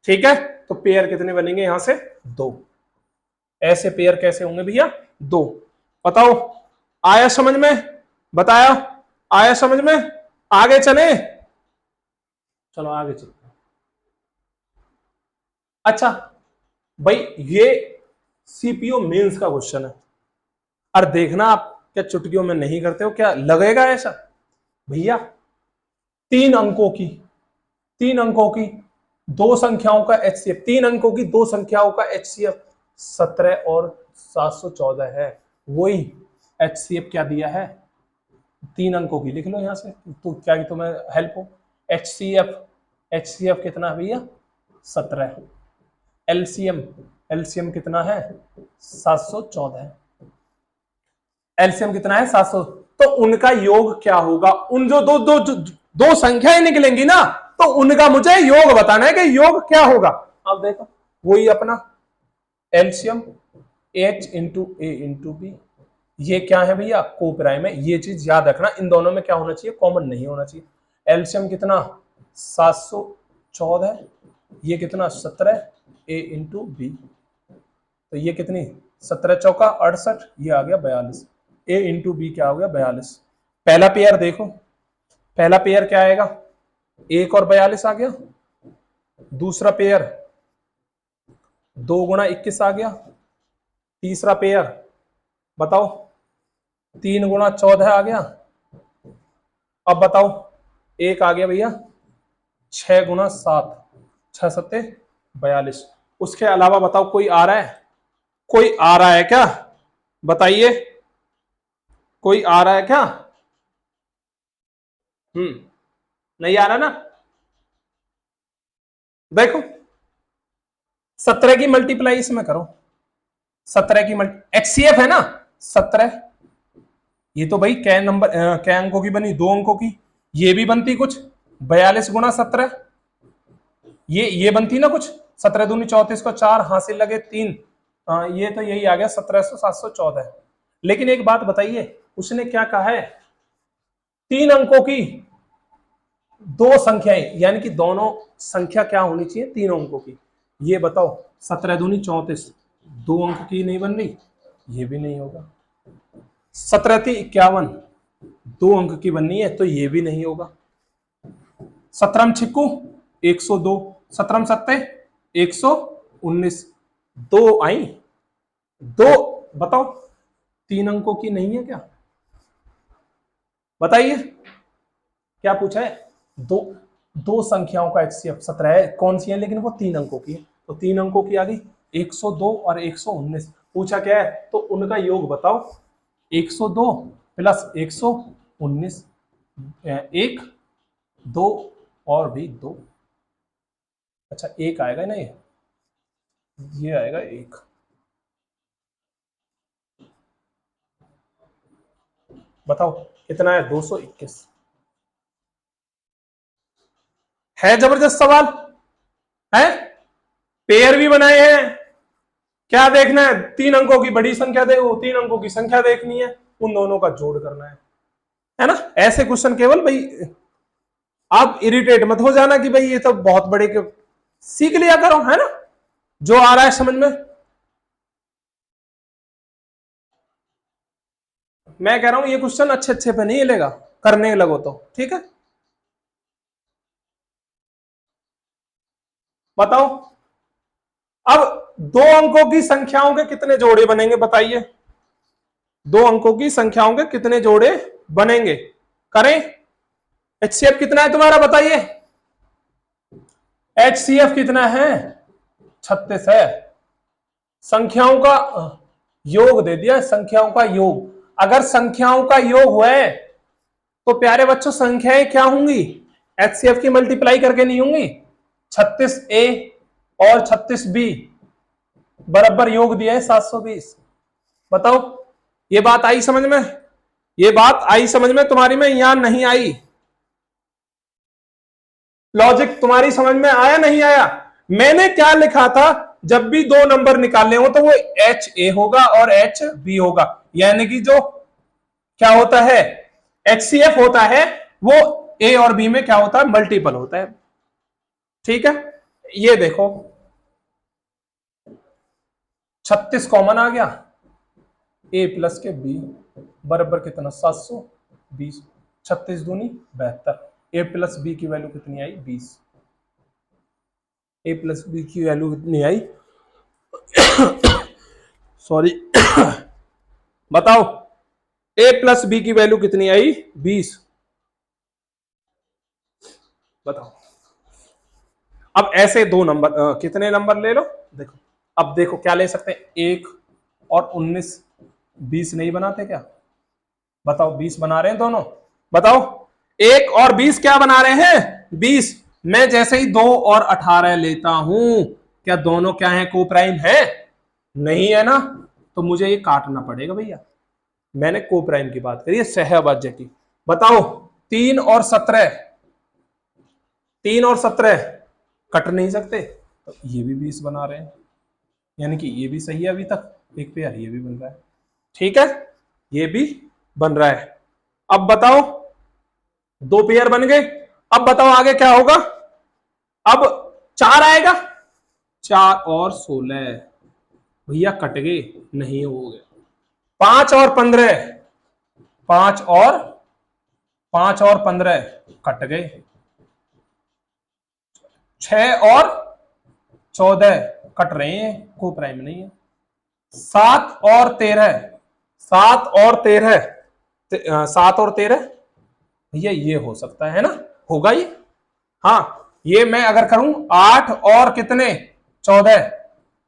ठीक है। तो पेयर कितने बनेंगे यहां से, 2। ऐसे पेयर कैसे होंगे भैया, 2। बताओ आया समझ में, बताया, आया समझ में, आगे चले, चलो आगे चलते। अच्छा भाई ये सीपीओ मेंस का क्वेश्चन है, और देखना आप क्या चुटकियों में नहीं करते हो क्या, लगेगा ऐसा भैया, 3 अंकों की 2 संख्याओं का एचसीएफ, 3 अंकों की 2 संख्याओं का एचसीएफ 17 और 714 है। वही एचसीएफ क्या दिया है, 3 अंकों की लिख लो यहां से, तो क्या कि तुम्हें हेल्प हो। एचसीएफ कितना है भैया, 17। एलसीएम एलसीएम कितना है, 714। एलसीएम कितना है, 700। तो उनका योग क्या होगा, उन जो दो संख्याएं निकलेंगी ना, तो उनका मुझे योग बताना है कि योग क्या होगा। अब देखो वही अपना एलसीएम एच इंटू ए इंटू बी, ये क्या है भैया, को प्राइम है, ये चीज याद रखना, इन दोनों में क्या होना चाहिए, कॉमन नहीं होना चाहिए। एलसीएम कितना 714, ये कितना 17 ए इंटू बी, तो ये कितनी 17 चौका 68, ये आ गया 42, ए इंटू बी क्या हो गया 42। पहला पेयर देखो, पहला पेयर क्या आएगा, 1 और 42 आ गया, दूसरा पेयर 2 गुणा 21 आ गया, तीसरा पेयर बताओ 3 गुणा 14 आ गया, अब बताओ एक आ गया भैया 6 गुणा 7, 6 सत्ते 42। उसके अलावा बताओ कोई आ रहा है, कोई आ रहा है क्या, बताइए कोई आ रहा है क्या, नहीं आ रहा ना। देखो 17 की मल्टीप्लाई इसमें करो, 17 की मल्टी एचसीएफ है ना 17, ये तो भाई कै नंबर कै अंकों की बनी, 2 अंकों की, ये भी बनती कुछ 42 गुणा 17, ये बनती ना कुछ 17 दूनी 34 को 4 हासिल लगे 3, ये तो यही आ गया 1700 714। लेकिन एक बात बताइए, उसने क्या कहा है, 3 अंकों की 2 संख्याएं, यानी कि दोनों संख्या क्या होनी चाहिए 3 अंकों की, ये बताओ 17 दूनी 34, 2 अंक की नहीं बन रही, ये भी नहीं होगा। 17 थी 51, 2 अंक की बननी है, तो ये भी नहीं होगा। 17 छिक्कू 102, 17 सत्ते 119, 2 आई, 2 बताओ 3 अंकों की नहीं है क्या, बताइए क्या पूछा है, दो संख्याओं का एचसीएफ 17 है, कौन सी है, लेकिन वो 3 अंकों की है, तो 3 अंकों की आ गई 102 और 119। पूछा क्या है, तो उनका योग बताओ, 102 प्लस 119, 1 2 और भी 2, अच्छा 1 आएगा ना, ये आएगा 1, बताओ कितना है 221। है जबरदस्त सवाल है, पेयर भी बनाए हैं, क्या देखना है, 3 अंकों की बड़ी संख्या देखो, 3 अंकों की संख्या देखनी है, उन दोनों का जोड़ करना है ना। ऐसे क्वेश्चन केवल भाई आप इरिटेट मत हो जाना कि भाई ये तो बहुत बड़े के, सीख लिया करो, है ना, जो आ रहा है समझ में। मैं कह रहा हूं ये क्वेश्चन अच्छे अच्छे पे नहीं मिलेगा, करने लगो तो ठीक है। बताओ अब दो अंकों की संख्याओं के कितने जोड़े बनेंगे बताइए? दो अंकों की संख्याओं के कितने जोड़े बनेंगे? करें। एचसीएफ कितना है तुम्हारा बताइए? एचसीएफ कितना है? 36 है। संख्याओं का योग दे दिया, संख्याओं का योग। अगर संख्याओं का योग है तो प्यारे बच्चों संख्याएं क्या होंगी? एचसीएफ की मल्टीप्लाई करके नहीं होंगी। 36A और 36B बराबर योग दिया है 720। बताओ, ये बात आई समझ में? ये बात आई समझ में तुम्हारी में या नहीं आई? लॉजिक तुम्हारी समझ में आया नहीं आया? मैंने क्या लिखा था, जब भी दो नंबर निकालने हो तो वो एच ए होगा और एच बी होगा, यानी कि जो क्या होता है एचसीएफ होता है वो ए और बी में क्या होता है? मल्टीपल होता है। ठीक है, ये देखो 36 कॉमन आ गया, ए प्लस के बी बराबर कितना? 720। 36 दूनी 72। ए प्लस बी की वैल्यू कितनी आई? 20। ए प्लस बी की वैल्यू कितनी आई? सॉरी बताओ, ए प्लस बी की वैल्यू कितनी आई? 20। बताओ। अब ऐसे दो नंबर कितने नंबर ले लो देखो। अब देखो क्या ले सकते हैं, 1 और 19 20 नहीं बनाते क्या? बताओ, 20 बना रहे हैं दोनों। बताओ, 1 और 20 क्या बना रहे हैं? 20। मैं जैसे ही 2 और 18 लेता हूं, क्या दोनों क्या है? को प्राइम है? नहीं है ना, तो मुझे ये काटना पड़ेगा भैया। मैंने को प्राइम की बात करी है, सहअभाज्य की। बताओ, 3 और 17, 3 और 17 कट नहीं सकते, तो ये भी 20 बना रहे हैं, यानी कि ये भी सही है अभी तक। एक पेयर ये भी बन रहा है, ठीक है, ये भी बन रहा है। अब बताओ, दो पेयर बन गए। अब बताओ आगे क्या होगा? अब 4 आएगा, 4 और 16 भैया कट गए, नहीं हो गए। 5 और 15, 5 और 15 कट गए। 6 और 14 कट रहे हैं, को प्राइम नहीं है। 7 और 13, 7 और 13, 7 और 13 भैया ये हो सकता है ना, होगा ये। हाँ, ये मैं अगर करूं 8 और कितने 14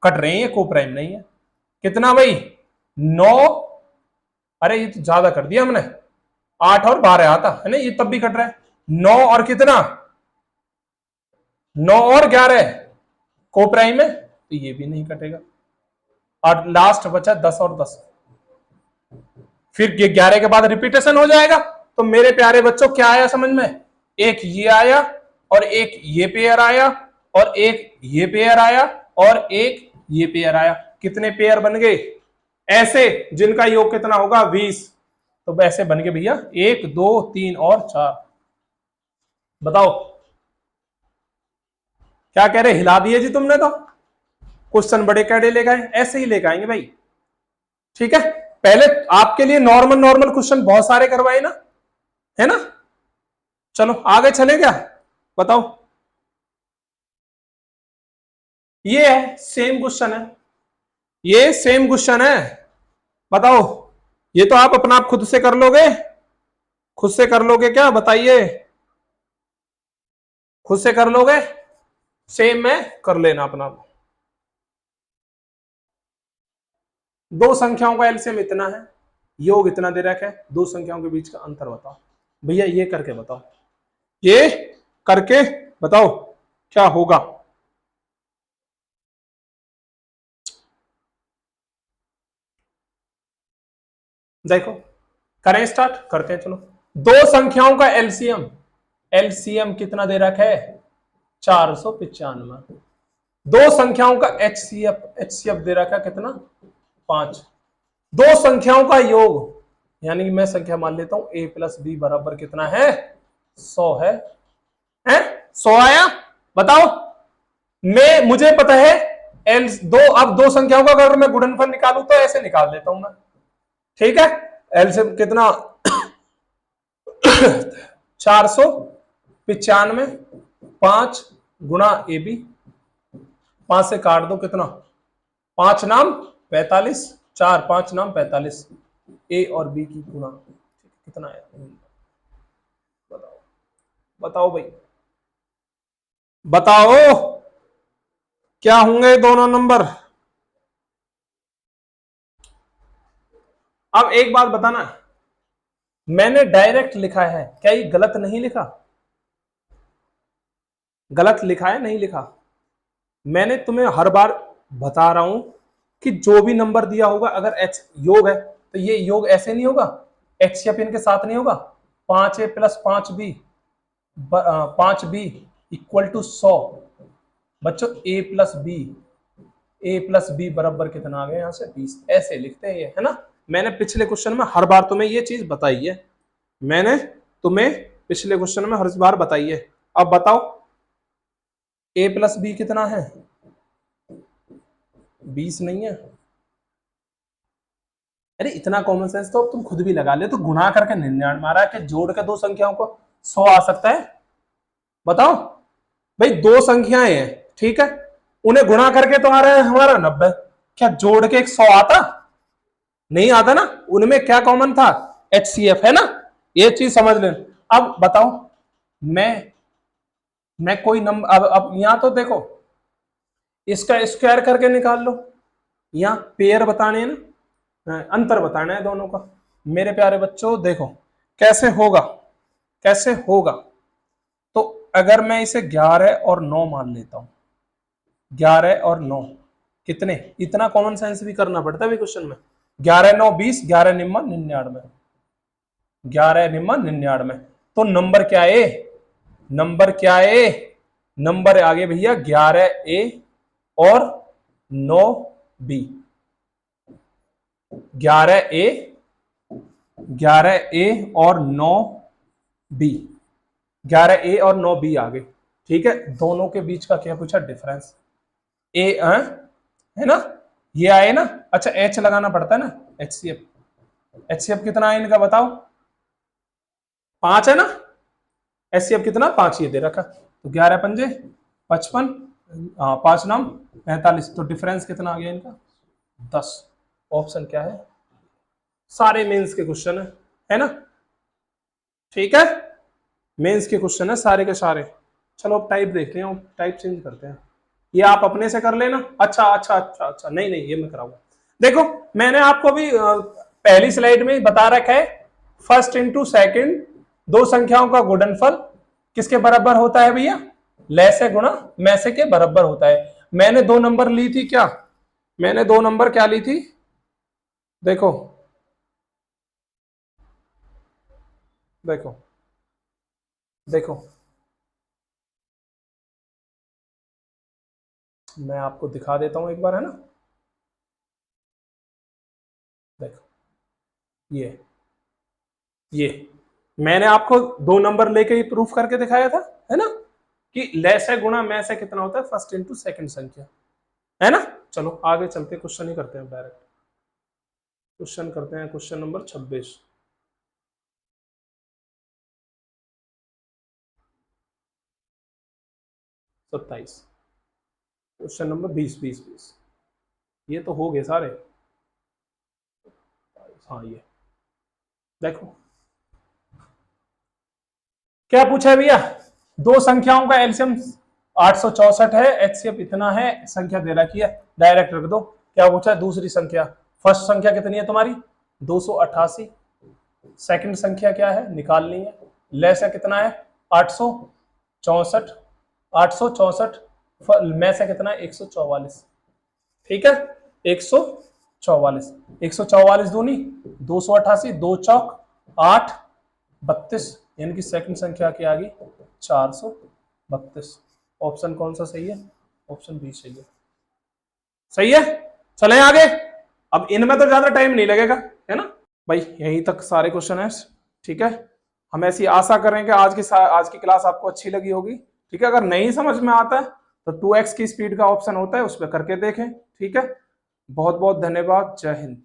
कट रहे हैं, को प्राइम नहीं है। कितना भाई? 9। अरे ये तो ज्यादा कर दिया हमने, 8 और 12 आता है ना, ये तब भी कट रहा है। 9 और कितना? 9 और 11 को प्राइम है, तो ये भी नहीं कटेगा। और लास्ट बचा 10 और 10, फिर ये 11 के बाद रिपीटेशन हो जाएगा। तो मेरे प्यारे बच्चों क्या आया समझ में? एक ये आया और एक ये पेयर आया और एक ये पेयर आया और एक ये पेयर आया। कितने पेयर बन गए ऐसे जिनका योग कितना होगा? 20। तो वैसे बन गए भैया 1 2 3 और 4। बताओ क्या कह रहे? हिला दिए जी तुमने तो। क्वेश्चन बड़े कैडे ले गए, ऐसे ही लेकर आएंगे भाई। ठीक है, पहले आपके लिए नॉर्मल नॉर्मल क्वेश्चन बहुत सारे करवाए ना, है ना। चलो आगे चले क्या? बताओ, ये है सेम क्वेश्चन है, ये सेम क्वेश्चन है। बताओ, ये तो आप अपना आप खुद से कर लोगे, खुद से कर लोगे क्या बताइए? खुद से कर लोगे? सेम में कर लेना अपना। दो संख्याओं का एलसीएम इतना है, योग इतना दे रखा है, दो संख्याओं के बीच का अंतर बताओ भैया। ये करके बताओ, ये करके बताओ क्या होगा। देखो, करें स्टार्ट, करते हैं चलो। दो संख्याओं का एलसीएम, एलसीएम कितना दे रखा है? 495। दो संख्याओं का एचसीएफ, एचसीएफ दे रखा है कितना? 5। दो संख्याओं का योग, यानी कि मैं संख्या मान लेता हूं a प्लस बी बराबर कितना है? 100 है। 100 आया? बताओ, मैं मुझे पता है एल दो, अब दो संख्याओं का अगर मैं गुणनफल निकालू तो ऐसे निकाल देता हूं मैं, ठीक है। एलसीएम कितना? 495, 5 गुणा ए बी, 5 से काट दो कितना? 5 नाम 45, 4 5 नाम 45, ए और बी की गुणा कितना है? बताओ बताओ भाई, बताओ क्या होंगे दोनों नंबर। अब एक बात बताना, मैंने डायरेक्ट लिखा है, क्या ये गलत नहीं लिखा? गलत लिखा है नहीं लिखा? मैंने तुम्हें हर बार बता रहा हूं कि जो भी नंबर दिया होगा, अगर एच योग है तो ये योग ऐसे नहीं होगा, एचसीएफ इनके साथ नहीं होगा। 5a plus 5b, 5b equal to 100। बच्चों ए प्लस बी बराबर कितना आ गया यहां से 20, ऐसे लिखते हैं ये, है ना। मैंने पिछले क्वेश्चन में हर बार तुम्हें ये चीज बताई है, मैंने तुम्हें पिछले क्वेश्चन में हर बार बताई है। अब बताओ ए प्लस बी कितना है? 20 नहीं है? अरे इतना कॉमन सेंस तो अब तुम खुद भी लगा ले, तो गुणा करके 99 मारा कि जोड़ के दो संख्याओं को 100 आ सकता है? बताओ भाई, दो संख्याएं हैं, ठीक है, उन्हें गुणा करके तो आ रहा है हमारा 90, क्या जोड़ के 100 आता? नहीं आता ना। उनमें क्या कॉमन था? HCF, है ना। ये चीज समझ लें। अब बताओ, मैं कोई नंबर, अब यहां तो देखो, इसका स्क्वायर करके निकाल लो, यहां पेयर बताने ना, अंतर बताना है दोनों का। मेरे प्यारे बच्चों देखो कैसे होगा, कैसे होगा। तो अगर मैं इसे 11 और 9 मान लेता हूं, 11 और 9 कितने, इतना कॉमन सेंस भी करना पड़ता है क्वेश्चन में। 11 9 20, 11 निम्मा 99, 11 निम्मा 99। तो नंबर क्या है? नंबर क्या है? नंबर आगे भैया 11A और 9B। 11A, 11A और 9B, 11A और 9B आ गए, ठीक है। दोनों के बीच का क्या पूछा? डिफरेंस। ए है ना, ये आए ना। अच्छा एच लगाना पड़ता है ना, HCF। HCF कितना है इनका बताओ? 5 है ना। HCF कितना? 5 ये दे रखा, तो 11 पंजे 55, 5 नाम 45, तो डिफरेंस कितना आ गया इनका? 10। ऑप्शन क्या है? सारे मेंस के क्वेश्चन है ना, ठीक है। मेंस के क्वेश्चन है सारे के सारे। चलो अब टाइप देखते हैं, टाइप चेंज करते हैं। ये आप अपने से कर लेना। अच्छा अच्छा अच्छा अच्छा, नहीं नहीं ये मैं कराऊंगा। देखो मैंने आपको भी पहली स्लाइड में बता रखा है, फर्स्ट इंटू सेकंड, दो संख्याओं का गुणनफल किसके बराबर होता है भैया? लैसे गुणा मैसे के बराबर होता है। मैंने दो नंबर ली थी क्या? मैंने दो नंबर क्या ली थी? देखो देखो देखो, मैं आपको दिखा देता हूं एक बार, है ना। देखो ये मैंने आपको दो नंबर लेके ही प्रूफ करके दिखाया था, है ना, कि लैसे गुणा मैसे कितना होता है? फर्स्ट इंटू सेकंड संख्या, है ना। चलो आगे चलते, क्वेश्चन ही करते हैं डायरेक्ट। क्वेश्चन करते हैं, क्वेश्चन नंबर 26, 27, क्वेश्चन नंबर 20 20 20, ये तो हो गए सारे। हाँ ये देखो क्या पूछा है भैया? दो संख्याओं का एलसीएम 864 है, एचसीएफ इतना है, संख्या दे रखी है, डायरेक्ट रख दो। क्या पूछा है? दूसरी संख्या। फर्स्ट संख्या कितनी है तुम्हारी? 288। सेकंड संख्या क्या है? निकालनी है। लेस है कितना है? 864, 864 में से कितना है? 144, ठीक है। 144, 144 दूनी 288, 2 चौक 8, 32, यानी कि सेकंड संख्या की आ गई 432। ऑप्शन कौन सा सही है? ऑप्शन बी सही है। सही है। चले आगे। अब इनमें तो ज्यादा टाइम नहीं लगेगा, है ना भाई, यहीं तक सारे क्वेश्चन है, ठीक है। हम ऐसी आशा करें कि आज की क्लास आपको अच्छी लगी होगी, ठीक है। अगर नहीं समझ में आता है तो 2x की स्पीड का ऑप्शन होता है, उस पर करके देखें, ठीक है। बहुत बहुत धन्यवाद, जय हिंद।